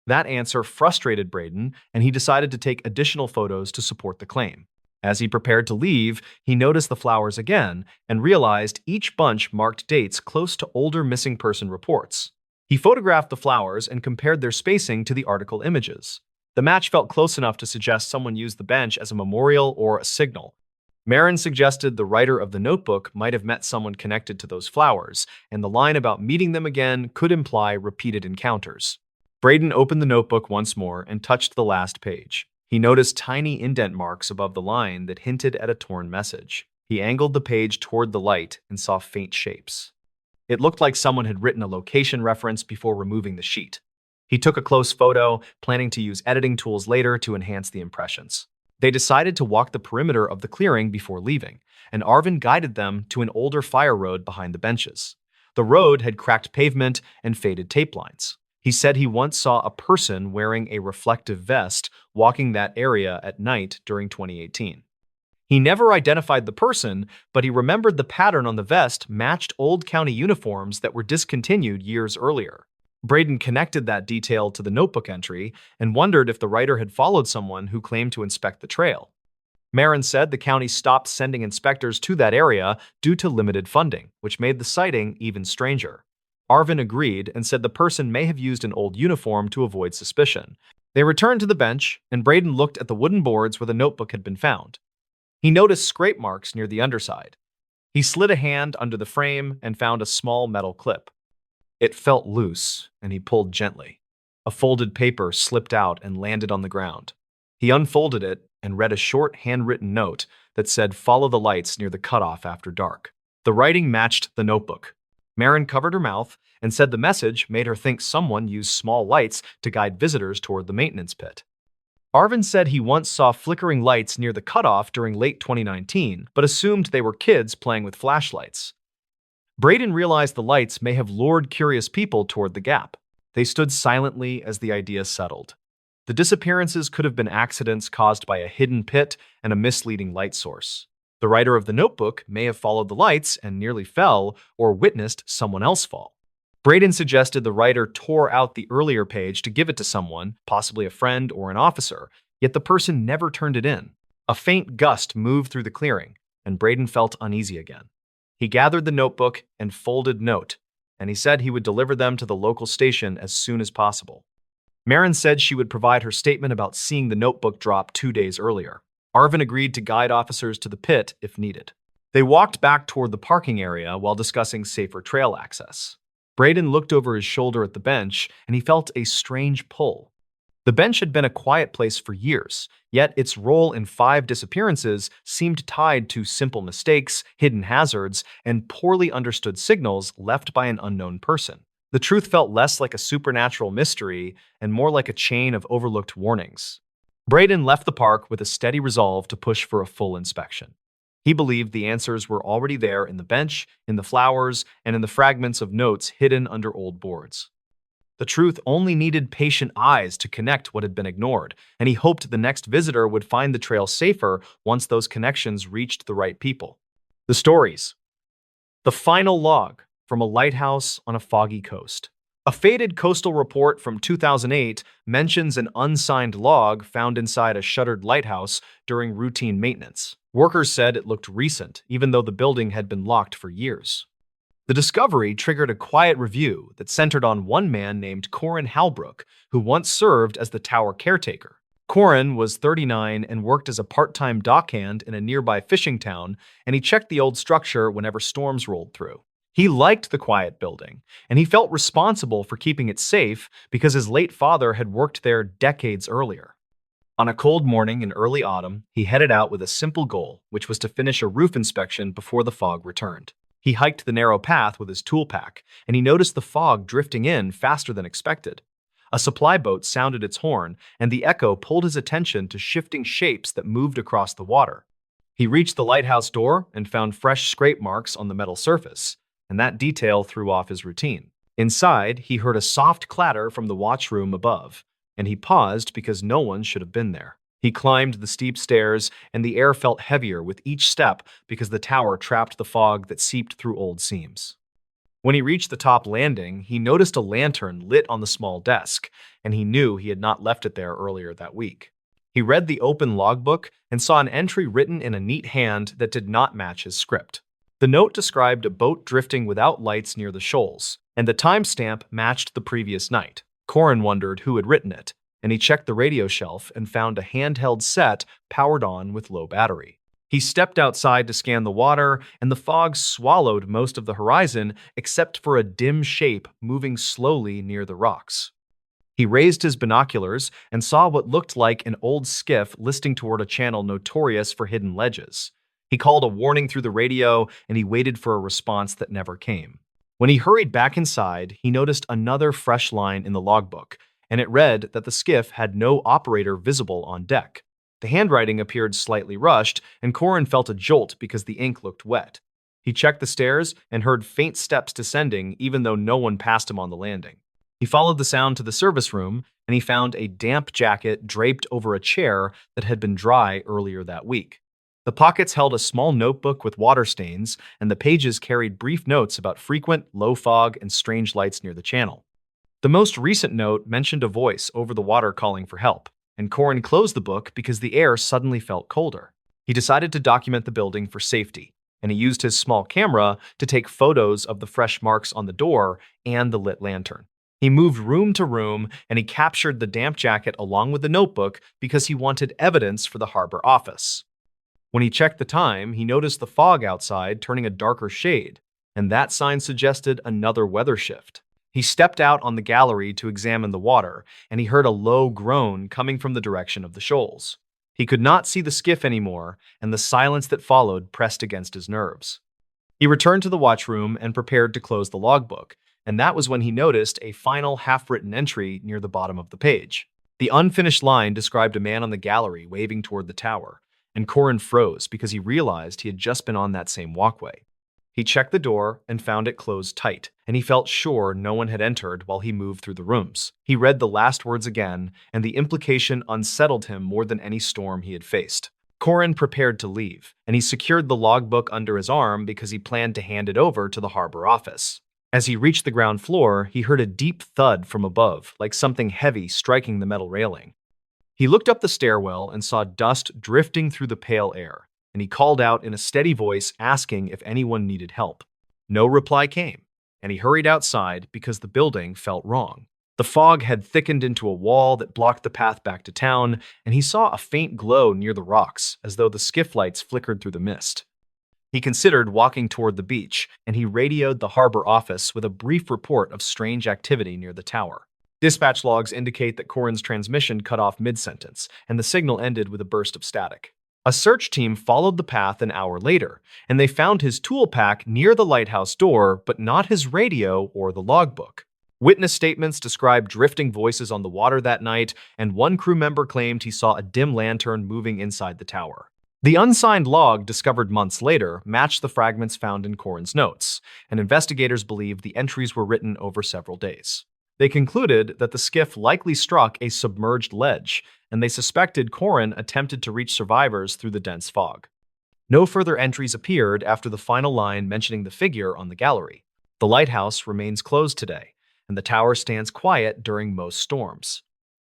That answer frustrated Braden, and he decided to take additional photos to support the claim. As he prepared to leave, he noticed the flowers again and realized each bunch marked dates close to older missing person reports. He photographed the flowers and compared their spacing to the article images. The match felt close enough to suggest someone used the bench as a memorial or a signal. Marin suggested the writer of the notebook might have met someone connected to those flowers, and the line about meeting them again could imply repeated encounters. Braden opened the notebook once more and touched the last page. He noticed tiny indent marks above the line that hinted at a torn message. He angled the page toward the light and saw faint shapes. It looked like someone had written a location reference before removing the sheet. He took a close photo, planning to use editing tools later to enhance the impressions. They decided to walk the perimeter of the clearing before leaving, and Arvin guided them to an older fire road behind the benches. The road had cracked pavement and faded tape lines. He said he once saw a person wearing a reflective vest walking that area at night during 2018. He never identified the person, but he remembered the pattern on the vest matched old county uniforms that were discontinued years earlier. Braden connected that detail to the notebook entry and wondered if the writer had followed someone who claimed to inspect the trail. Marin said the county stopped sending inspectors to that area due to limited funding, which made the sighting even stranger. Arvin agreed and said the person may have used an old uniform to avoid suspicion. They returned to the bench, and Braden looked at the wooden boards where the notebook had been found. He noticed scrape marks near the underside. He slid a hand under the frame and found a small metal clip. It felt loose, and he pulled gently. A folded paper slipped out and landed on the ground. He unfolded it and read a short handwritten note that said, "Follow the lights near the cutoff after dark." The writing matched the notebook. Marin covered her mouth and said the message made her think someone used small lights to guide visitors toward the maintenance pit. Arvin said he once saw flickering lights near the cutoff during late 2019, but assumed they were kids playing with flashlights. Braden realized the lights may have lured curious people toward the gap. They stood silently as the idea settled. The disappearances could have been accidents caused by a hidden pit and a misleading light source. The writer of the notebook may have followed the lights and nearly fell or witnessed someone else fall. Braden suggested the writer tore out the earlier page to give it to someone, possibly a friend or an officer, yet the person never turned it in. A faint gust moved through the clearing, and Braden felt uneasy again. He gathered the notebook and folded note, and he said he would deliver them to the local station as soon as possible. Marin said she would provide her statement about seeing the notebook drop 2 days earlier. Arvin agreed to guide officers to the pit if needed. They walked back toward the parking area while discussing safer trail access. Braden looked over his shoulder at the bench, and he felt a strange pull. The bench had been a quiet place for years, yet its role in 5 disappearances seemed tied to simple mistakes, hidden hazards, and poorly understood signals left by an unknown person. The truth felt less like a supernatural mystery and more like a chain of overlooked warnings. Braden left the park with a steady resolve to push for a full inspection. He believed the answers were already there in the bench, in the flowers, and in the fragments of notes hidden under old boards. The truth only needed patient eyes to connect what had been ignored, and he hoped the next visitor would find the trail safer once those connections reached the right people. The stories. The final log from a lighthouse on a foggy coast. A faded coastal report from 2008 mentions an unsigned log found inside a shuttered lighthouse during routine maintenance. Workers said it looked recent, even though the building had been locked for years. The discovery triggered a quiet review that centered on one man named Corin Halbrook, who once served as the tower caretaker. Corin was 39 and worked as a part-time dockhand in a nearby fishing town, and he checked the old structure whenever storms rolled through. He liked the quiet building, and he felt responsible for keeping it safe because his late father had worked there decades earlier. On a cold morning in early autumn, he headed out with a simple goal, which was to finish a roof inspection before the fog returned. He hiked the narrow path with his tool pack, and he noticed the fog drifting in faster than expected. A supply boat sounded its horn, and the echo pulled his attention to shifting shapes that moved across the water. He reached the lighthouse door and found fresh scrape marks on the metal surface, and that detail threw off his routine. Inside, he heard a soft clatter from the watchroom above, and he paused because no one should have been there. He climbed the steep stairs, and the air felt heavier with each step because the tower trapped the fog that seeped through old seams. When he reached the top landing, he noticed a lantern lit on the small desk, and he knew he had not left it there earlier that week. He read the open logbook and saw an entry written in a neat hand that did not match his script. The note described a boat drifting without lights near the shoals, and the timestamp matched the previous night. Corin wondered who had written it, and he checked the radio shelf and found a handheld set powered on with low battery. He stepped outside to scan the water, and the fog swallowed most of the horizon except for a dim shape moving slowly near the rocks. He raised his binoculars and saw what looked like an old skiff listing toward a channel notorious for hidden ledges. He called a warning through the radio, and he waited for a response that never came. When he hurried back inside, he noticed another fresh line in the logbook, and it read that the skiff had no operator visible on deck. The handwriting appeared slightly rushed, and Corin felt a jolt because the ink looked wet. He checked the stairs and heard faint steps descending even though no one passed him on the landing. He followed the sound to the service room, and he found a damp jacket draped over a chair that had been dry earlier that week. The pockets held a small notebook with water stains, and the pages carried brief notes about frequent, low fog and strange lights near the channel. The most recent note mentioned a voice over the water calling for help, and Corin closed the book because the air suddenly felt colder. He decided to document the building for safety, and he used his small camera to take photos of the fresh marks on the door and the lit lantern. He moved room to room, and he captured the damp jacket along with the notebook because he wanted evidence for the harbor office. When he checked the time, he noticed the fog outside turning a darker shade, and that sign suggested another weather shift. He stepped out on the gallery to examine the water, and he heard a low groan coming from the direction of the shoals. He could not see the skiff anymore, and the silence that followed pressed against his nerves. He returned to the watchroom and prepared to close the logbook, and that was when he noticed a final half-written entry near the bottom of the page. The unfinished line described a man on the gallery waving toward the tower, and Corin froze because he realized he had just been on that same walkway. He checked the door and found it closed tight, and he felt sure no one had entered while he moved through the rooms. He read the last words again, and the implication unsettled him more than any storm he had faced. Corin prepared to leave, and he secured the logbook under his arm because he planned to hand it over to the harbor office. As he reached the ground floor, he heard a deep thud from above, like something heavy striking the metal railing. He looked up the stairwell and saw dust drifting through the pale air, and he called out in a steady voice asking if anyone needed help. No reply came, and he hurried outside because the building felt wrong. The fog had thickened into a wall that blocked the path back to town, and he saw a faint glow near the rocks, as though the skiff lights flickered through the mist. He considered walking toward the beach, and he radioed the harbor office with a brief report of strange activity near the tower. Dispatch logs indicate that Corin's transmission cut off mid-sentence, and the signal ended with a burst of static. A search team followed the path an hour later, and they found his tool pack near the lighthouse door, but not his radio or the logbook. Witness statements described drifting voices on the water that night, and one crew member claimed he saw a dim lantern moving inside the tower. The unsigned log, discovered months later, matched the fragments found in Corin's notes, and investigators believed the entries were written over several days. They concluded that the skiff likely struck a submerged ledge, and they suspected Corin attempted to reach survivors through the dense fog. No further entries appeared after the final line mentioning the figure on the gallery. The lighthouse remains closed today, and the tower stands quiet during most storms.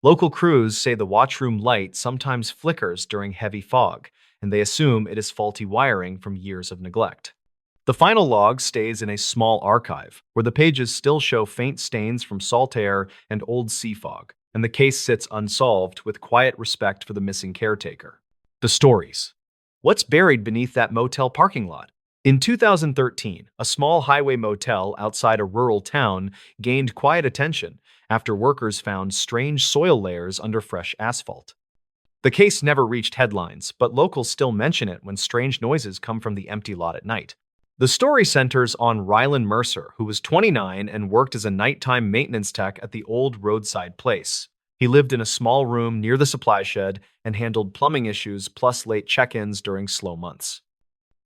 Local crews say the watchroom light sometimes flickers during heavy fog, and they assume it is faulty wiring from years of neglect. The final log stays in a small archive, where the pages still show faint stains from salt air and old sea fog, and the case sits unsolved with quiet respect for the missing caretaker. The stories. What's buried beneath that motel parking lot? In 2013, a small highway motel outside a rural town gained quiet attention after workers found strange soil layers under fresh asphalt. The case never reached headlines, but locals still mention it when strange noises come from the empty lot at night. The story centers on Rylan Mercer, who was 29 and worked as a nighttime maintenance tech at the old roadside place. He lived in a small room near the supply shed and handled plumbing issues plus late check-ins during slow months.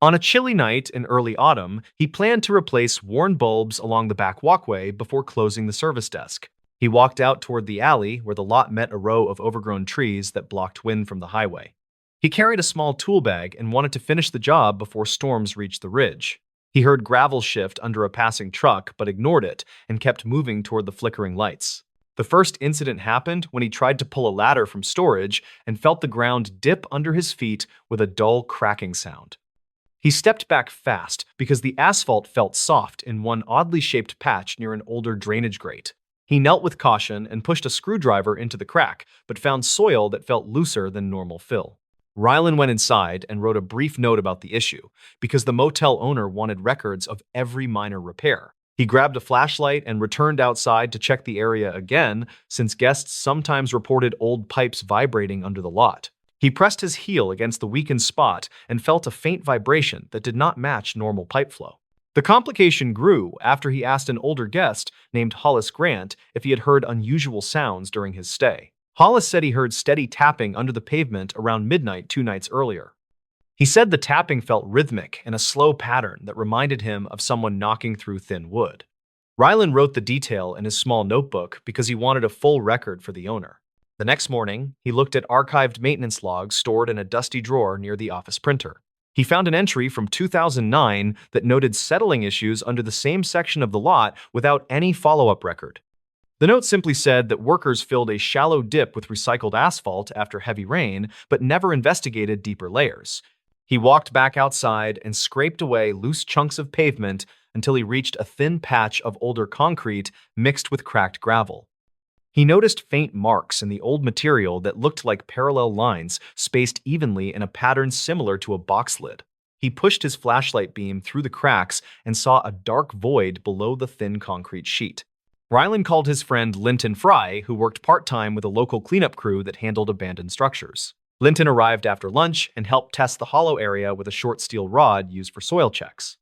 On a chilly night in early autumn, he planned to replace worn bulbs along the back walkway before closing the service desk. He walked out toward the alley where the lot met a row of overgrown trees that blocked wind from the highway. He carried a small tool bag and wanted to finish the job before storms reached the ridge. He heard gravel shift under a passing truck but ignored it and kept moving toward the flickering lights. The first incident happened when he tried to pull a ladder from storage and felt the ground dip under his feet with a dull cracking sound. He stepped back fast because the asphalt felt soft in one oddly shaped patch near an older drainage grate. He knelt with caution and pushed a screwdriver into the crack, but found soil that felt looser than normal fill. Rylan went inside and wrote a brief note about the issue, because the motel owner wanted records of every minor repair. He grabbed a flashlight and returned outside to check the area again, since guests sometimes reported old pipes vibrating under the lot. He pressed his heel against the weakened spot and felt a faint vibration that did not match normal pipe flow. The complication grew after he asked an older guest named Hollis Grant if he had heard unusual sounds during his stay. Hollis said he heard steady tapping under the pavement around midnight 2 nights earlier. He said the tapping felt rhythmic and a slow pattern that reminded him of someone knocking through thin wood. Rylan wrote the detail in his small notebook because he wanted a full record for the owner. The next morning, he looked at archived maintenance logs stored in a dusty drawer near the office printer. He found an entry from 2009 that noted settling issues under the same section of the lot without any follow-up record. The note simply said that workers filled a shallow dip with recycled asphalt after heavy rain, but never investigated deeper layers. He walked back outside and scraped away loose chunks of pavement until he reached a thin patch of older concrete mixed with cracked gravel. He noticed faint marks in the old material that looked like parallel lines spaced evenly in a pattern similar to a box lid. He pushed his flashlight beam through the cracks and saw a dark void below the thin concrete sheet. Rylan called his friend Linton Fry, who worked part-time with a local cleanup crew that handled abandoned structures. Linton arrived after lunch and helped test the hollow area with a short steel rod used for soil checks.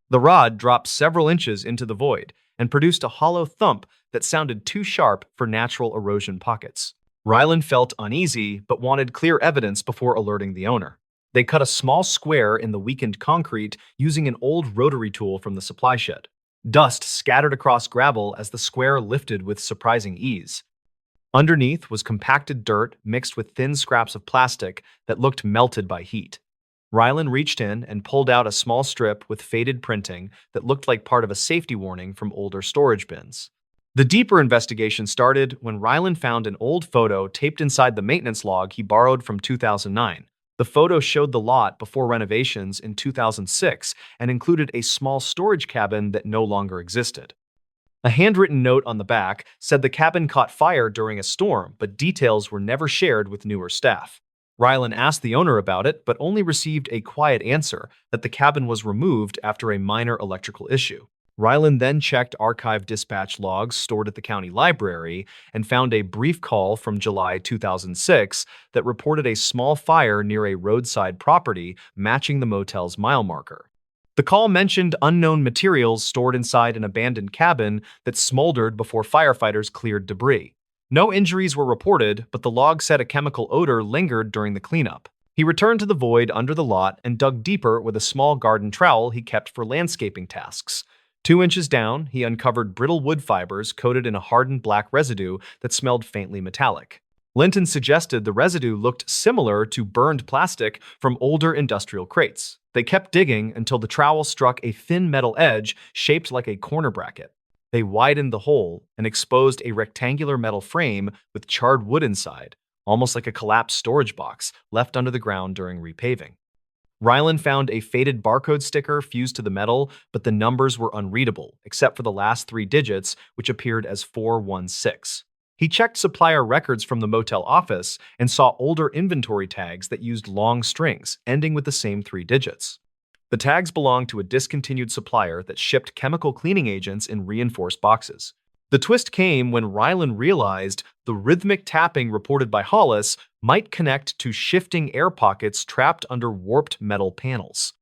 The rod dropped several inches into the void and produced a hollow thump that sounded too sharp for natural erosion pockets. Rylan felt uneasy but wanted clear evidence before alerting the owner. They cut a small square in the weakened concrete using an old rotary tool from the supply shed. Dust scattered across gravel as the square lifted with surprising ease. Underneath was compacted dirt mixed with thin scraps of plastic that looked melted by heat. Rylan reached in and pulled out a small strip with faded printing that looked like part of a safety warning from older storage bins. The deeper investigation started when Rylan found an old photo taped inside the maintenance log he borrowed from 2009. The photo showed the lot before renovations in 2006 and included a small storage cabin that no longer existed. A handwritten note on the back said the cabin caught fire during a storm, but details were never shared with newer staff. Rylan asked the owner about it, but only received a quiet answer that the cabin was removed after a minor electrical issue. Rylan then checked archive dispatch logs stored at the county library and found a brief call from July 2006 that reported a small fire near a roadside property matching the motel's mile marker. The call mentioned unknown materials stored inside an abandoned cabin that smoldered before firefighters cleared debris. No injuries were reported, but the log said a chemical odor lingered during the cleanup. He returned to the void under the lot and dug deeper with a small garden trowel he kept for landscaping tasks. 2 inches down, he uncovered brittle wood fibers coated in a hardened black residue that smelled faintly metallic. Linton suggested the residue looked similar to burned plastic from older industrial crates. They kept digging until the trowel struck a thin metal edge shaped like a corner bracket. They widened the hole and exposed a rectangular metal frame with charred wood inside, almost like a collapsed storage box left under the ground during repaving. Rylan found a faded barcode sticker fused to the metal, but the numbers were unreadable, except for the last 3 digits, which appeared as 416. He checked supplier records from the motel office and saw older inventory tags that used long strings, ending with the same 3 digits. The tags belonged to a discontinued supplier that shipped chemical cleaning agents in reinforced boxes. The twist came when Rylan realized the rhythmic tapping reported by Hollis might connect to shifting air pockets trapped under warped metal panels.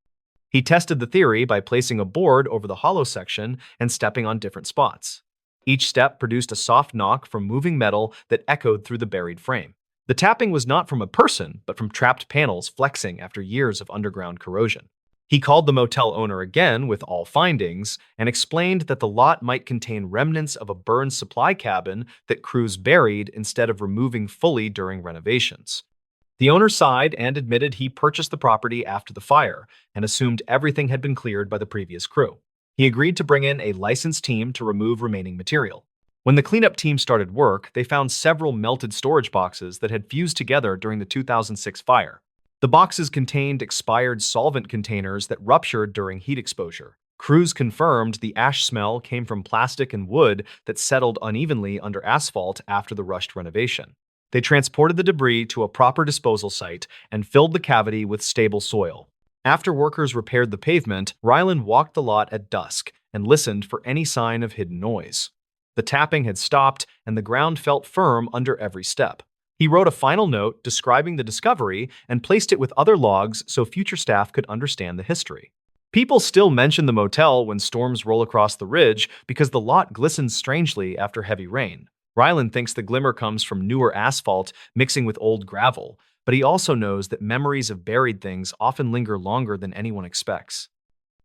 He tested the theory by placing a board over the hollow section and stepping on different spots. Each step produced a soft knock from moving metal that echoed through the buried frame. The tapping was not from a person, but from trapped panels flexing after years of underground corrosion. He called the motel owner again with all findings and explained that the lot might contain remnants of a burned supply cabin that crews buried instead of removing fully during renovations. The owner sighed and admitted he purchased the property after the fire and assumed everything had been cleared by the previous crew. He agreed to bring in a licensed team to remove remaining material. When the cleanup team started work, they found several melted storage boxes that had fused together during the 2006 fire. The boxes contained expired solvent containers that ruptured during heat exposure. Crews confirmed the ash smell came from plastic and wood that settled unevenly under asphalt after the rushed renovation. They transported the debris to a proper disposal site and filled the cavity with stable soil. After workers repaired the pavement, Rylan walked the lot at dusk and listened for any sign of hidden noise. The tapping had stopped, and the ground felt firm under every step. He wrote a final note describing the discovery and placed it with other logs so future staff could understand the history. People still mention the motel when storms roll across the ridge because the lot glistens strangely after heavy rain. Rylan thinks the glimmer comes from newer asphalt mixing with old gravel, but he also knows that memories of buried things often linger longer than anyone expects.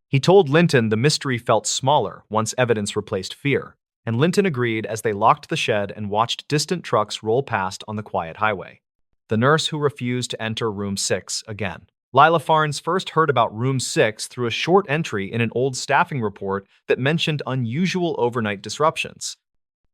He told Linton the mystery felt smaller once evidence replaced fear, and Linton agreed as they locked the shed and watched distant trucks roll past on the quiet highway. The nurse who refused to enter room 6 again. Lila Farnes first heard about room 6 through a short entry in an old staffing report that mentioned unusual overnight disruptions.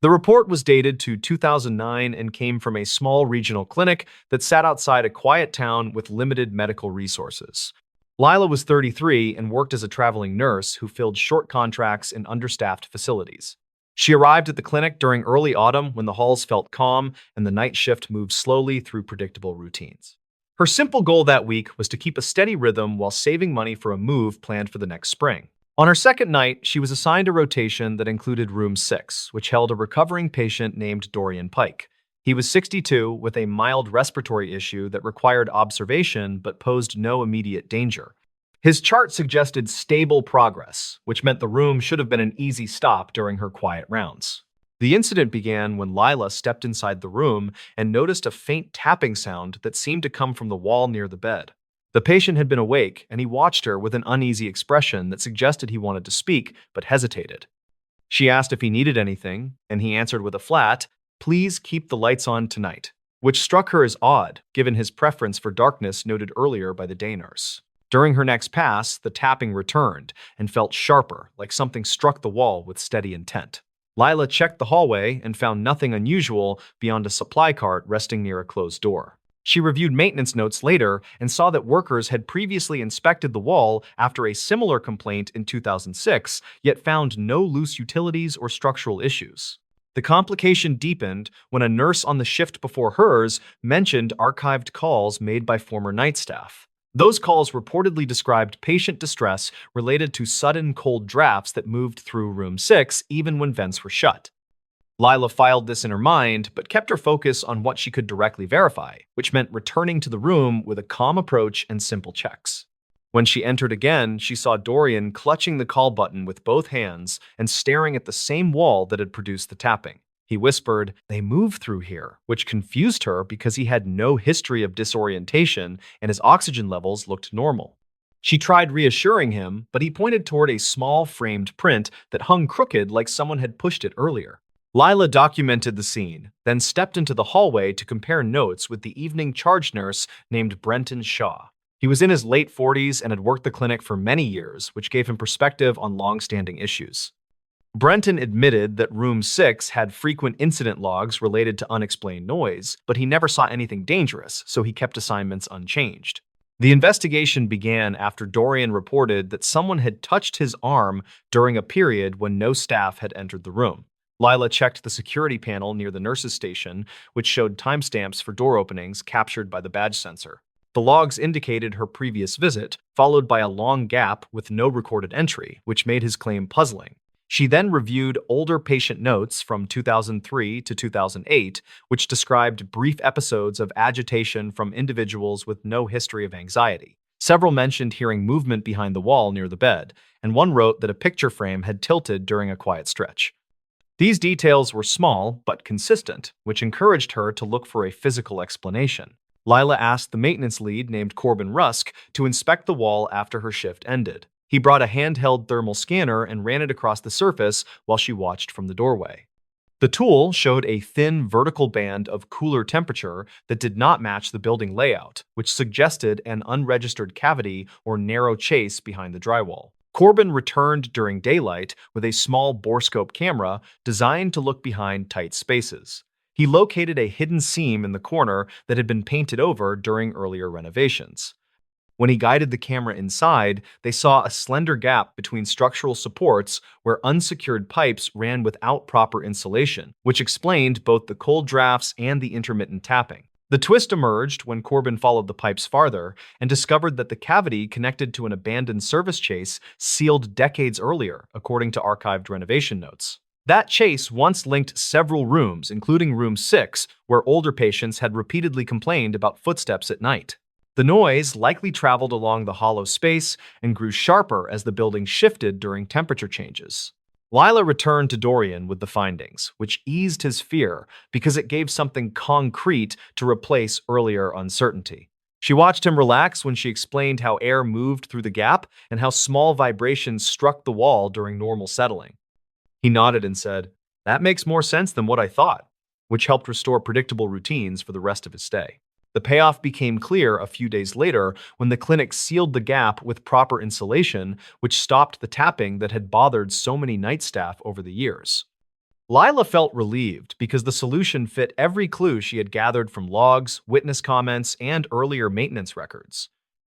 The report was dated to 2009 and came from a small regional clinic that sat outside a quiet town with limited medical resources. Lila was 33 and worked as a traveling nurse who filled short contracts in understaffed facilities. She arrived at the clinic during early autumn when the halls felt calm and the night shift moved slowly through predictable routines. Her simple goal that week was to keep a steady rhythm while saving money for a move planned for the next spring. On her second night, she was assigned a rotation that included room 6, which held a recovering patient named Dorian Pike. He was 62 with a mild respiratory issue that required observation but posed no immediate danger. His chart suggested stable progress, which meant the room should have been an easy stop during her quiet rounds. The incident began when Lila stepped inside the room and noticed a faint tapping sound that seemed to come from the wall near the bed. The patient had been awake, and he watched her with an uneasy expression that suggested he wanted to speak, but hesitated. She asked if he needed anything, and he answered with a flat, "Please keep the lights on tonight," which struck her as odd, given his preference for darkness noted earlier by the day nurse. During her next pass, the tapping returned and felt sharper, like something struck the wall with steady intent. Lila checked the hallway and found nothing unusual beyond a supply cart resting near a closed door. She reviewed maintenance notes later and saw that workers had previously inspected the wall after a similar complaint in 2006, yet found no loose utilities or structural issues. The complication deepened when a nurse on the shift before hers mentioned archived calls made by former night staff. Those calls reportedly described patient distress related to sudden cold drafts that moved through room 6 even when vents were shut. Lila filed this in her mind, but kept her focus on what she could directly verify, which meant returning to the room with a calm approach and simple checks. When she entered again, she saw Dorian clutching the call button with both hands and staring at the same wall that had produced the tapping. He whispered, "They move through here," which confused her because he had no history of disorientation and his oxygen levels looked normal. She tried reassuring him, but he pointed toward a small framed print that hung crooked like someone had pushed it earlier. Lila documented the scene, then stepped into the hallway to compare notes with the evening charge nurse named Brenton Shaw. He was in his late 40s and had worked the clinic for many years, which gave him perspective on long-standing issues. Brenton admitted that Room 6 had frequent incident logs related to unexplained noise, but he never saw anything dangerous, so he kept assignments unchanged. The investigation began after Dorian reported that someone had touched his arm during a period when no staff had entered the room. Lila checked the security panel near the nurse's station, which showed timestamps for door openings captured by the badge sensor. The logs indicated her previous visit, followed by a long gap with no recorded entry, which made his claim puzzling. She then reviewed older patient notes from 2003 to 2008, which described brief episodes of agitation from individuals with no history of anxiety. Several mentioned hearing movement behind the wall near the bed, and one wrote that a picture frame had tilted during a quiet stretch. These details were small but consistent, which encouraged her to look for a physical explanation. Lila asked the maintenance lead named Corbin Rusk to inspect the wall after her shift ended. He brought a handheld thermal scanner and ran it across the surface while she watched from the doorway. The tool showed a thin vertical band of cooler temperature that did not match the building layout, which suggested an unregistered cavity or narrow chase behind the drywall. Corbin returned during daylight with a small borescope camera designed to look behind tight spaces. He located a hidden seam in the corner that had been painted over during earlier renovations. When he guided the camera inside, they saw a slender gap between structural supports where unsecured pipes ran without proper insulation, which explained both the cold drafts and the intermittent tapping. The twist emerged when Corbin followed the pipes farther and discovered that the cavity connected to an abandoned service chase sealed decades earlier, according to archived renovation notes. That chase once linked several rooms, including room 6, where older patients had repeatedly complained about footsteps at night. The noise likely traveled along the hollow space and grew sharper as the building shifted during temperature changes. Lila returned to Dorian with the findings, which eased his fear because it gave something concrete to replace earlier uncertainty. She watched him relax when she explained how air moved through the gap and how small vibrations struck the wall during normal settling. He nodded and said, "That makes more sense than what I thought," which helped restore predictable routines for the rest of his stay. The payoff became clear a few days later when the clinic sealed the gap with proper insulation, which stopped the tapping that had bothered so many night staff over the years. Lila felt relieved because the solution fit every clue she had gathered from logs, witness comments, and earlier maintenance records.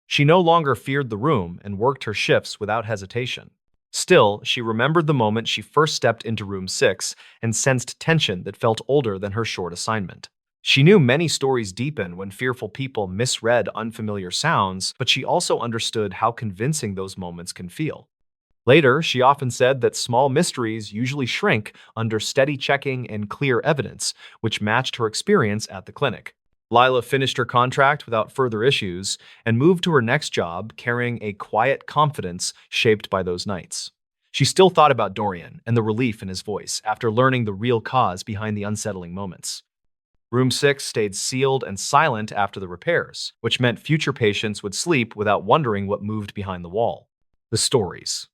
She no longer feared the room and worked her shifts without hesitation. Still, she remembered the moment she first stepped into room 6 and sensed tension that felt older than her short assignment. She knew many stories deepen when fearful people misread unfamiliar sounds, but she also understood how convincing those moments can feel. Later, she often said that small mysteries usually shrink under steady checking and clear evidence, which matched her experience at the clinic. Lila finished her contract without further issues and moved to her next job carrying a quiet confidence shaped by those nights. She still thought about Dorian and the relief in his voice after learning the real cause behind the unsettling moments. Room 6 stayed sealed and silent after the repairs, which meant future patients would sleep without wondering what moved behind the wall. The stories.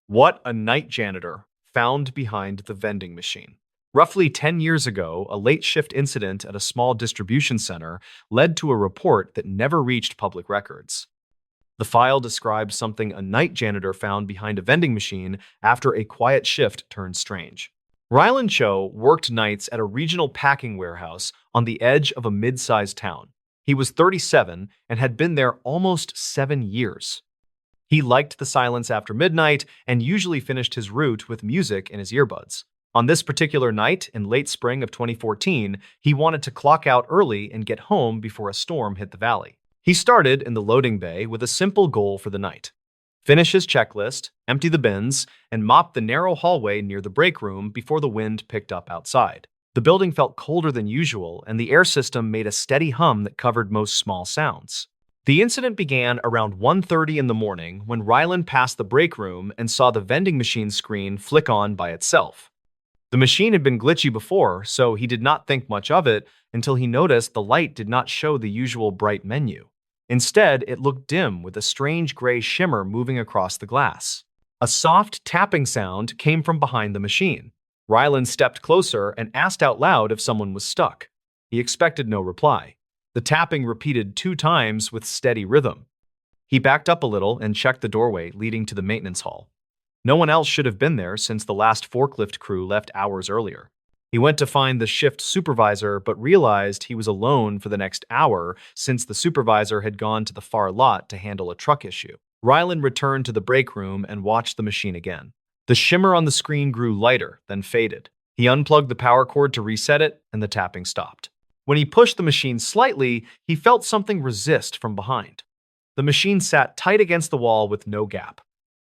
What a night janitor found behind the vending machine. Roughly 10 years ago, a late shift incident at a small distribution center led to a report that never reached public records. The file described something a night janitor found behind a vending machine after a quiet shift turned strange. Rylan Cho worked nights at a regional packing warehouse on the edge of a mid-sized town. He was 37 and had been there almost 7 years. He liked the silence after midnight and usually finished his route with music in his earbuds. On this particular night, in late spring of 2014, he wanted to clock out early and get home before a storm hit the valley. He started in the loading bay with a simple goal for the night: finish his checklist, empty the bins, and mop the narrow hallway near the break room before the wind picked up outside. The building felt colder than usual, and the air system made a steady hum that covered most small sounds. The incident began around 1:30 in the morning when Rylan passed the break room and saw the vending machine screen flick on by itself. The machine had been glitchy before, so he did not think much of it until he noticed the light did not show the usual bright menu. Instead, it looked dim with a strange gray shimmer moving across the glass. A soft tapping sound came from behind the machine. Rylan stepped closer and asked out loud if someone was stuck. He expected no reply. The tapping repeated 2 times with steady rhythm. He backed up a little and checked the doorway leading to the maintenance hall. No one else should have been there since the last forklift crew left hours earlier. He went to find the shift supervisor but realized he was alone for the next hour since the supervisor had gone to the far lot to handle a truck issue. Rylan returned to the break room and watched the machine again. The shimmer on the screen grew lighter, then faded. He unplugged the power cord to reset it, and the tapping stopped. When he pushed the machine slightly, he felt something resist from behind. The machine sat tight against the wall with no gap.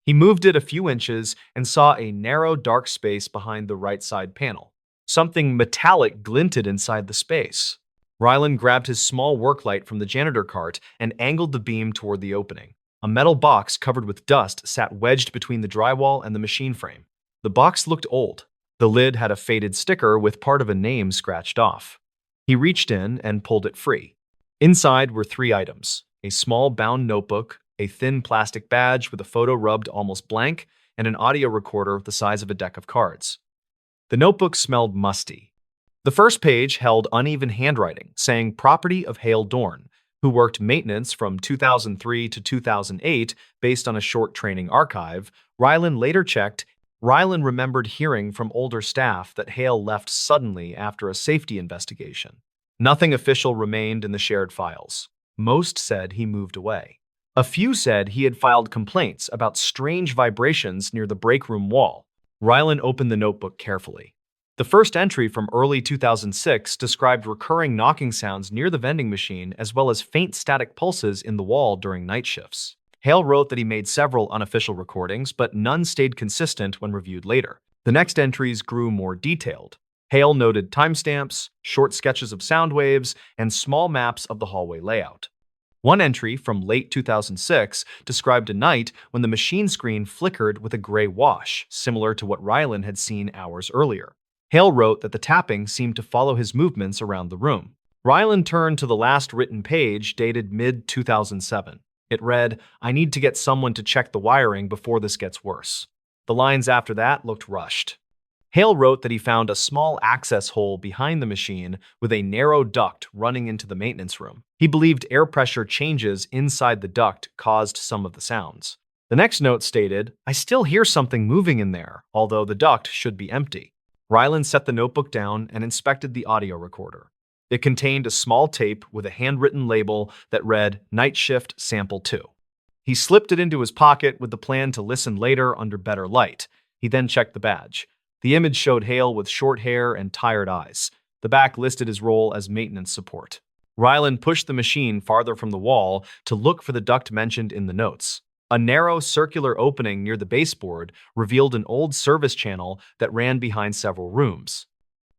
He moved it a few inches and saw a narrow, dark space behind the right side panel. Something metallic glinted inside the space. Rylan grabbed his small work light from the janitor cart and angled the beam toward the opening. A metal box covered with dust sat wedged between the drywall and the machine frame. The box looked old. The lid had a faded sticker with part of a name scratched off. He reached in and pulled it free. Inside were 3 items: a small bound notebook, a thin plastic badge with a photo rubbed almost blank, and an audio recorder the size of a deck of cards. The notebook smelled musty. The first page held uneven handwriting, saying property of Hale Dorn, who worked maintenance from 2003 to 2008 based on a short training archive. Rylan remembered hearing from older staff that Hale left suddenly after a safety investigation. Nothing official remained in the shared files. Most said he moved away. A few said he had filed complaints about strange vibrations near the break room wall. Rylan opened the notebook carefully. The first entry from early 2006 described recurring knocking sounds near the vending machine as well as faint static pulses in the wall during night shifts. Hale wrote that he made several unofficial recordings, but none stayed consistent when reviewed later. The next entries grew more detailed. Hale noted timestamps, short sketches of sound waves, and small maps of the hallway layout. One entry from late 2006 described a night when the machine screen flickered with a gray wash, similar to what Rylan had seen hours earlier. Hale wrote that the tapping seemed to follow his movements around the room. Rylan turned to the last written page, dated mid-2007. It read, "I need to get someone to check the wiring before this gets worse." The lines after that looked rushed. Hale wrote that he found a small access hole behind the machine with a narrow duct running into the maintenance room. He believed air pressure changes inside the duct caused some of the sounds. The next note stated, "I still hear something moving in there, although the duct should be empty." Rylan set the notebook down and inspected the audio recorder. It contained a small tape with a handwritten label that read Night Shift Sample 2. He slipped it into his pocket with the plan to listen later under better light. He then checked the badge. The image showed Hale with short hair and tired eyes. The back listed his role as maintenance support. Rylan pushed the machine farther from the wall to look for the duct mentioned in the notes. A narrow circular opening near the baseboard revealed an old service channel that ran behind several rooms.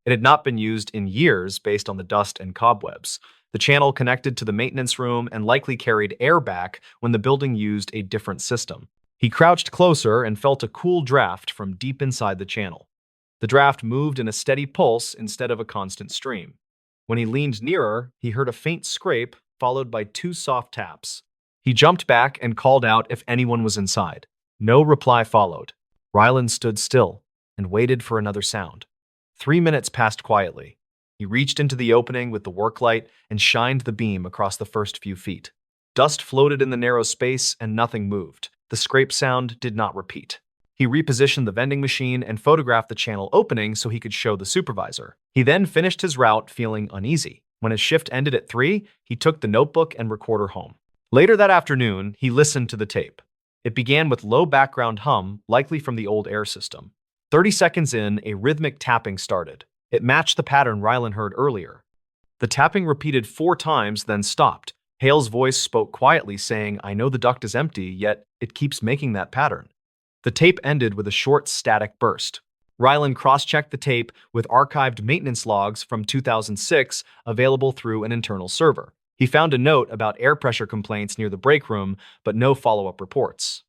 It had not been used in years based on the dust and cobwebs. The channel connected to the maintenance room and likely carried air back when the building used a different system. He crouched closer and felt a cool draft from deep inside the channel. The draft moved in a steady pulse instead of a constant stream. When he leaned nearer, he heard a faint scrape followed by 2 soft taps. He jumped back and called out if anyone was inside. No reply followed. Rylan stood still and waited for another sound. 3 minutes passed quietly. He reached into the opening with the work light and shined the beam across the first few feet. Dust floated in the narrow space and nothing moved. The scrape sound did not repeat. He repositioned the vending machine and photographed the channel opening so he could show the supervisor. He then finished his route feeling uneasy. When his shift ended at 3, he took the notebook and recorder home. Later that afternoon, he listened to the tape. It began with low background hum, likely from the old air system. 30 seconds in, a rhythmic tapping started. It matched the pattern Rylan heard earlier. The tapping repeated 4 times, then stopped. Hale's voice spoke quietly, saying, "I know the duct is empty, yet it keeps making that pattern." The tape ended with a short static burst. Rylan cross-checked the tape with archived maintenance logs from 2006 available through an internal server. He found a note about air pressure complaints near the break room, but no follow-up reports.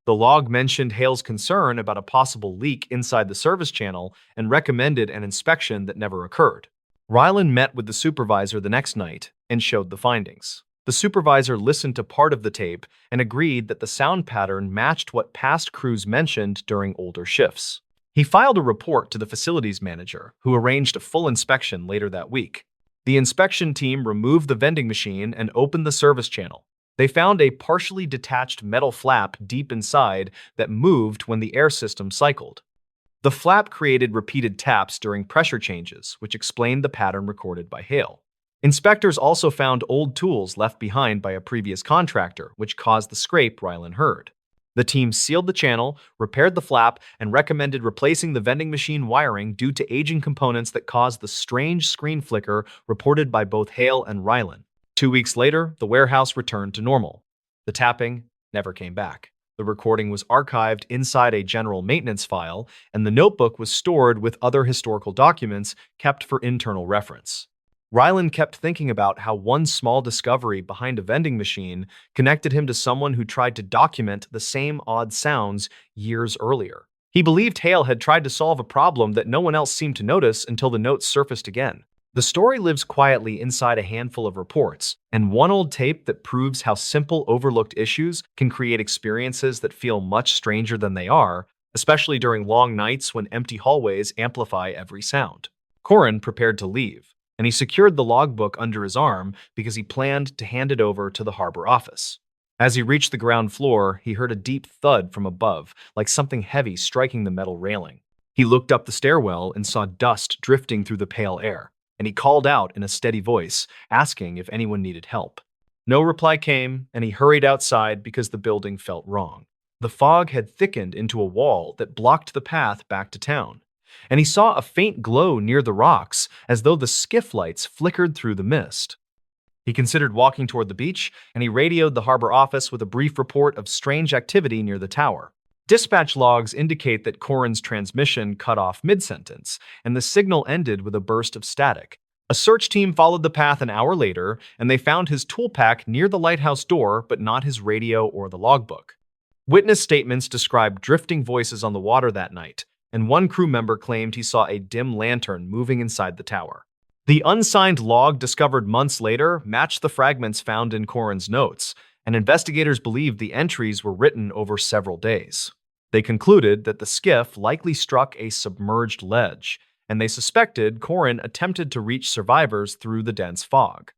The log mentioned Hale's concern about a possible leak inside the service channel and recommended an inspection that never occurred. Rylan met with the supervisor the next night and showed the findings. The supervisor listened to part of the tape and agreed that the sound pattern matched what past crews mentioned during older shifts. He filed a report to the facilities manager, who arranged a full inspection later that week. The inspection team removed the vending machine and opened the service channel. They found a partially detached metal flap deep inside that moved when the air system cycled. The flap created repeated taps during pressure changes, which explained the pattern recorded by Hale. Inspectors also found old tools left behind by a previous contractor, which caused the scrape Rylan heard. The team sealed the channel, repaired the flap, and recommended replacing the vending machine wiring due to aging components that caused the strange screen flicker reported by both Hale and Rylan. 2 weeks later, the warehouse returned to normal. The tapping never came back. The recording was archived inside a general maintenance file, and the notebook was stored with other historical documents kept for internal reference. Rylan kept thinking about how one small discovery behind a vending machine connected him to someone who tried to document the same odd sounds years earlier. He believed Hale had tried to solve a problem that no one else seemed to notice until the notes surfaced again. The story lives quietly inside a handful of reports, and one old tape that proves how simple, overlooked issues can create experiences that feel much stranger than they are, especially during long nights when empty hallways amplify every sound. Corin prepared to leave, and he secured the logbook under his arm because he planned to hand it over to the harbor office. As he reached the ground floor, he heard a deep thud from above, like something heavy striking the metal railing. He looked up the stairwell and saw dust drifting through the pale air, and he called out in a steady voice, asking if anyone needed help. No reply came, and he hurried outside because the building felt wrong. The fog had thickened into a wall that blocked the path back to town, and he saw a faint glow near the rocks as though the skiff lights flickered through the mist. He considered walking toward the beach, and he radioed the harbor office with a brief report of strange activity near the tower. Dispatch logs indicate that Corin's transmission cut off mid-sentence, and the signal ended with a burst of static. A search team followed the path an hour later, and they found his tool pack near the lighthouse door, but not his radio or the logbook. Witness statements described drifting voices on the water that night, and one crew member claimed he saw a dim lantern moving inside the tower. The unsigned log discovered months later matched the fragments found in Corin's notes, and investigators believed the entries were written over several days. They concluded that the skiff likely struck a submerged ledge, and they suspected Corin attempted to reach survivors through the dense fog.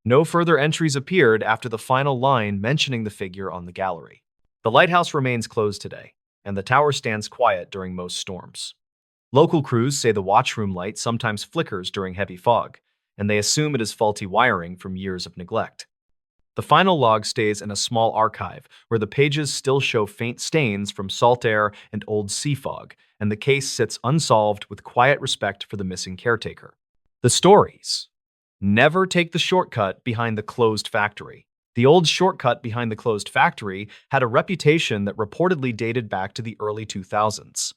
No further entries appeared after the final line mentioning the figure on the gallery. The lighthouse remains closed today, and the tower stands quiet during most storms. Local crews say the watchroom light sometimes flickers during heavy fog, and they assume it is faulty wiring from years of neglect. The final log stays in a small archive where the pages still show faint stains from salt air and old sea fog, and the case sits unsolved with quiet respect for the missing caretaker. The stories. Never take the shortcut behind the closed factory. The old shortcut behind the closed factory had a reputation that reportedly dated back to the early 2000s.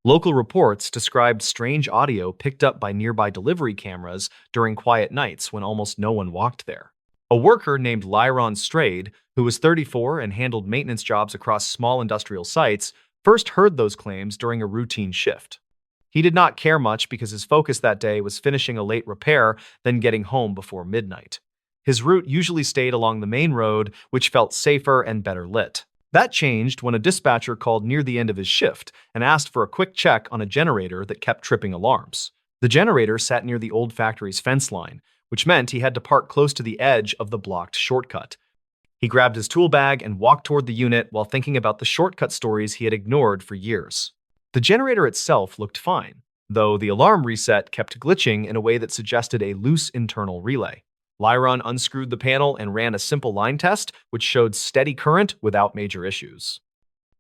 Local reports described strange audio picked up by nearby delivery cameras during quiet nights when almost no one walked there. A worker named Lyron Strayed, who was 34 and handled maintenance jobs across small industrial sites, first heard those claims during a routine shift. He did not care much because his focus that day was finishing a late repair, then getting home before midnight. His route usually stayed along the main road, which felt safer and better lit. That changed when a dispatcher called near the end of his shift and asked for a quick check on a generator that kept tripping alarms. The generator sat near the old factory's fence line, which meant he had to park close to the edge of the blocked shortcut. He grabbed his tool bag and walked toward the unit while thinking about the shortcut stories he had ignored for years. The generator itself looked fine, though the alarm reset kept glitching in a way that suggested a loose internal relay. Lyron unscrewed the panel and ran a simple line test, which showed steady current without major issues.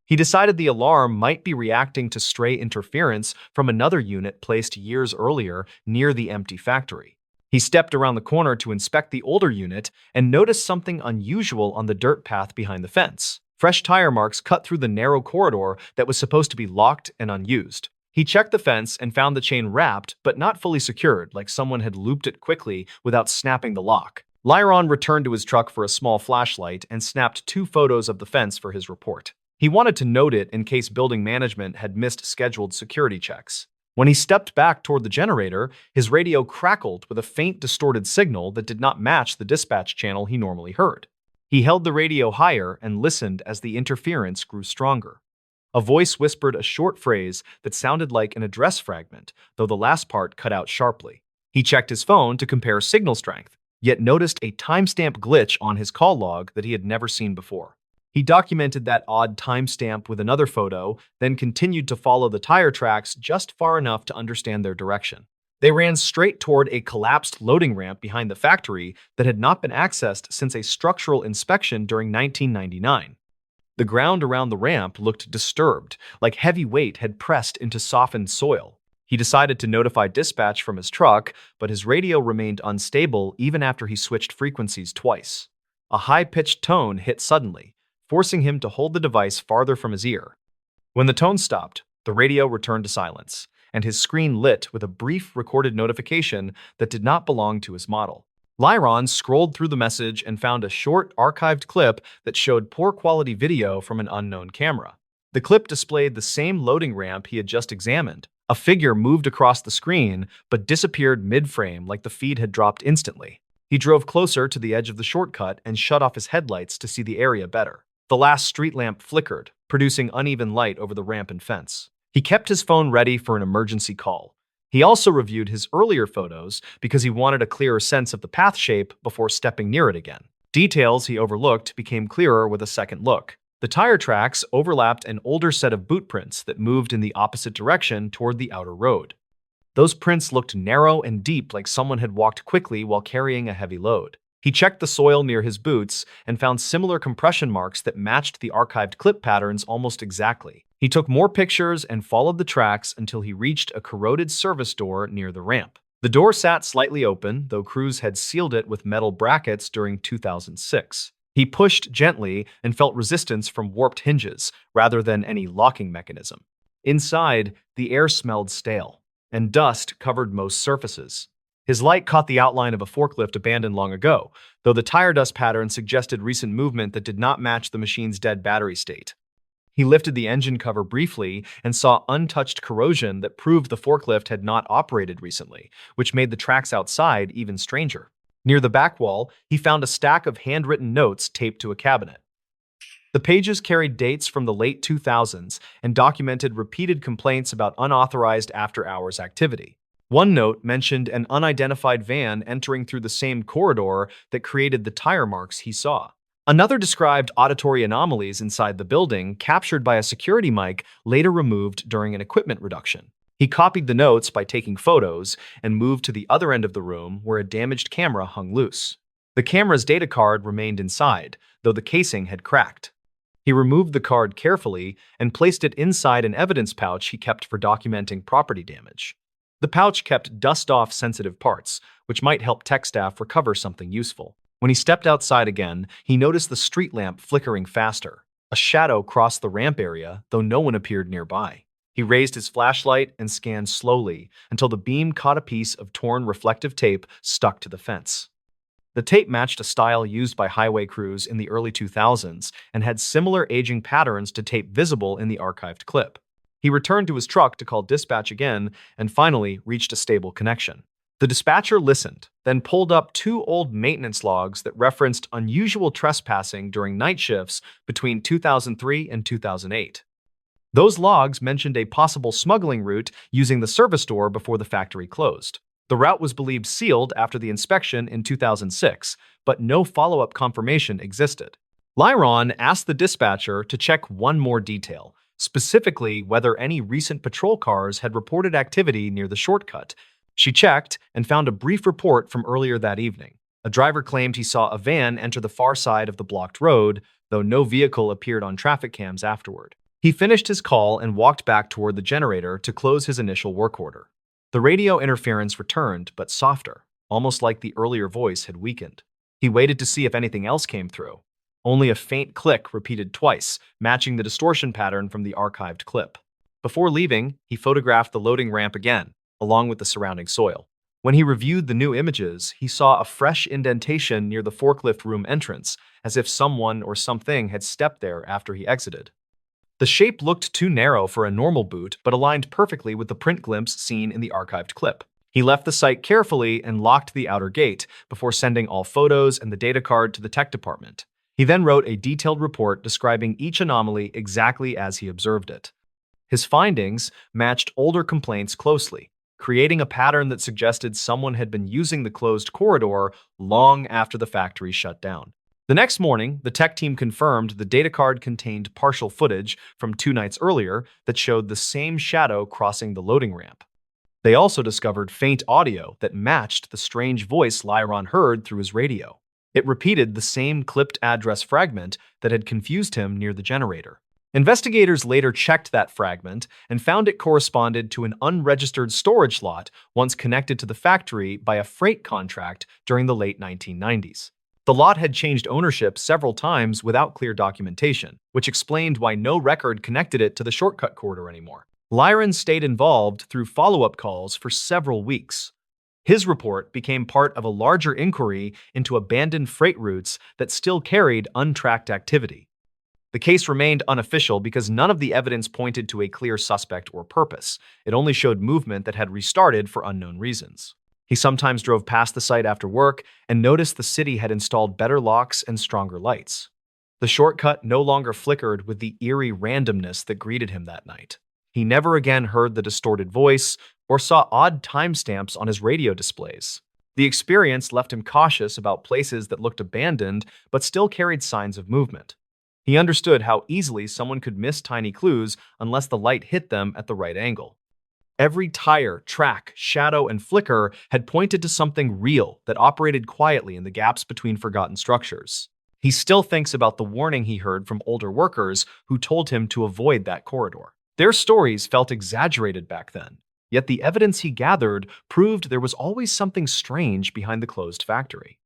He decided the alarm might be reacting to stray interference from another unit placed years earlier near the empty factory. He stepped around the corner to inspect the older unit and noticed something unusual on the dirt path behind the fence. Fresh tire marks cut through the narrow corridor that was supposed to be locked and unused. He checked the fence and found the chain wrapped but not fully secured, like someone had looped it quickly without snapping the lock. Lyron returned to his truck for a small flashlight and snapped 2 photos of the fence for his report. He wanted to note it in case building management had missed scheduled security checks. When he stepped back toward the generator, his radio crackled with a faint, distorted signal that did not match the dispatch channel he normally heard. He held the radio higher and listened as the interference grew stronger. A voice whispered a short phrase that sounded like an address fragment, though the last part cut out sharply. He checked his phone to compare signal strength, yet noticed a timestamp glitch on his call log that he had never seen before. He documented that odd timestamp with another photo, then continued to follow the tire tracks just far enough to understand their direction. They ran straight toward a collapsed loading ramp behind the factory that had not been accessed since a structural inspection during 1999. The ground around the ramp looked disturbed, like heavy weight had pressed into softened soil. He decided to notify dispatch from his truck, but his radio remained unstable even after he switched frequencies twice. A high-pitched tone hit suddenly, forcing him to hold the device farther from his ear. When the tone stopped, the radio returned to silence, and his screen lit with a brief recorded notification that did not belong to his model. Lyron scrolled through the message and found a short, archived clip that showed poor quality video from an unknown camera. The clip displayed the same loading ramp he had just examined. A figure moved across the screen, but disappeared mid-frame like the feed had dropped instantly. He drove closer to the edge of the shortcut and shut off his headlights to see the area better. The last street lamp flickered, producing uneven light over the ramp and fence. He kept his phone ready for an emergency call. He also reviewed his earlier photos because he wanted a clearer sense of the path shape before stepping near it again. Details he overlooked became clearer with a second look. The tire tracks overlapped an older set of boot prints that moved in the opposite direction toward the outer road. Those prints looked narrow and deep, like someone had walked quickly while carrying a heavy load. He checked the soil near his boots and found similar compression marks that matched the archived clip patterns almost exactly. He took more pictures and followed the tracks until he reached a corroded service door near the ramp. The door sat slightly open, though crews had sealed it with metal brackets during 2006. He pushed gently and felt resistance from warped hinges rather than any locking mechanism. Inside, the air smelled stale, and dust covered most surfaces. His light caught the outline of a forklift abandoned long ago, though the tire dust pattern suggested recent movement that did not match the machine's dead battery state. He lifted the engine cover briefly and saw untouched corrosion that proved the forklift had not operated recently, which made the tracks outside even stranger. Near the back wall, he found a stack of handwritten notes taped to a cabinet. The pages carried dates from the late 2000s and documented repeated complaints about unauthorized after-hours activity. One note mentioned an unidentified van entering through the same corridor that created the tire marks he saw. Another described auditory anomalies inside the building, captured by a security mic later removed during an equipment reduction. He copied the notes by taking photos and moved to the other end of the room where a damaged camera hung loose. The camera's data card remained inside, though the casing had cracked. He removed the card carefully and placed it inside an evidence pouch he kept for documenting property damage. The pouch kept dust-off sensitive parts, which might help tech staff recover something useful. When he stepped outside again, he noticed the street lamp flickering faster. A shadow crossed the ramp area, though no one appeared nearby. He raised his flashlight and scanned slowly until the beam caught a piece of torn reflective tape stuck to the fence. The tape matched a style used by highway crews in the early 2000s and had similar aging patterns to tape visible in the archived clip. He returned to his truck to call dispatch again and finally reached a stable connection. The dispatcher listened, then pulled up two old maintenance logs that referenced unusual trespassing during night shifts between 2003 and 2008. Those logs mentioned a possible smuggling route using the service door before the factory closed. The route was believed sealed after the inspection in 2006, but no follow-up confirmation existed. Lyron asked the dispatcher to check one more detail, specifically whether any recent patrol cars had reported activity near the shortcut. She checked and found a brief report from earlier that evening. A driver claimed he saw a van enter the far side of the blocked road, though no vehicle appeared on traffic cams afterward. He finished his call and walked back toward the generator to close his initial work order. The radio interference returned, but softer, almost like the earlier voice had weakened. He waited to see if anything else came through. Only a faint click repeated twice, matching the distortion pattern from the archived clip. Before leaving, he photographed the loading ramp again, along with the surrounding soil. When he reviewed the new images, he saw a fresh indentation near the forklift room entrance, as if someone or something had stepped there after he exited. The shape looked too narrow for a normal boot, but aligned perfectly with the print glimpse seen in the archived clip. He left the site carefully and locked the outer gate before sending all photos and the data card to the tech department. He then wrote a detailed report describing each anomaly exactly as he observed it. His findings matched older complaints closely, creating a pattern that suggested someone had been using the closed corridor long after the factory shut down. The next morning, the tech team confirmed the data card contained partial footage from 2 nights earlier that showed the same shadow crossing the loading ramp. They also discovered faint audio that matched the strange voice Lyron heard through his radio. It repeated the same clipped address fragment that had confused him near the generator. Investigators later checked that fragment and found it corresponded to an unregistered storage lot once connected to the factory by a freight contract during the late 1990s. The lot had changed ownership several times without clear documentation, which explained why no record connected it to the shortcut corridor anymore. Lyron stayed involved through follow-up calls for several weeks. His report became part of a larger inquiry into abandoned freight routes that still carried untracked activity. The case remained unofficial because none of the evidence pointed to a clear suspect or purpose. It only showed movement that had restarted for unknown reasons. He sometimes drove past the site after work and noticed the city had installed better locks and stronger lights. The shortcut no longer flickered with the eerie randomness that greeted him that night. He never again heard the distorted voice or saw odd timestamps on his radio displays. The experience left him cautious about places that looked abandoned but still carried signs of movement. He understood how easily someone could miss tiny clues unless the light hit them at the right angle. Every tire, track, shadow, and flicker had pointed to something real that operated quietly in the gaps between forgotten structures. He still thinks about the warning he heard from older workers who told him to avoid that corridor. Their stories felt exaggerated back then, yet the evidence he gathered proved there was always something strange behind the closed factory.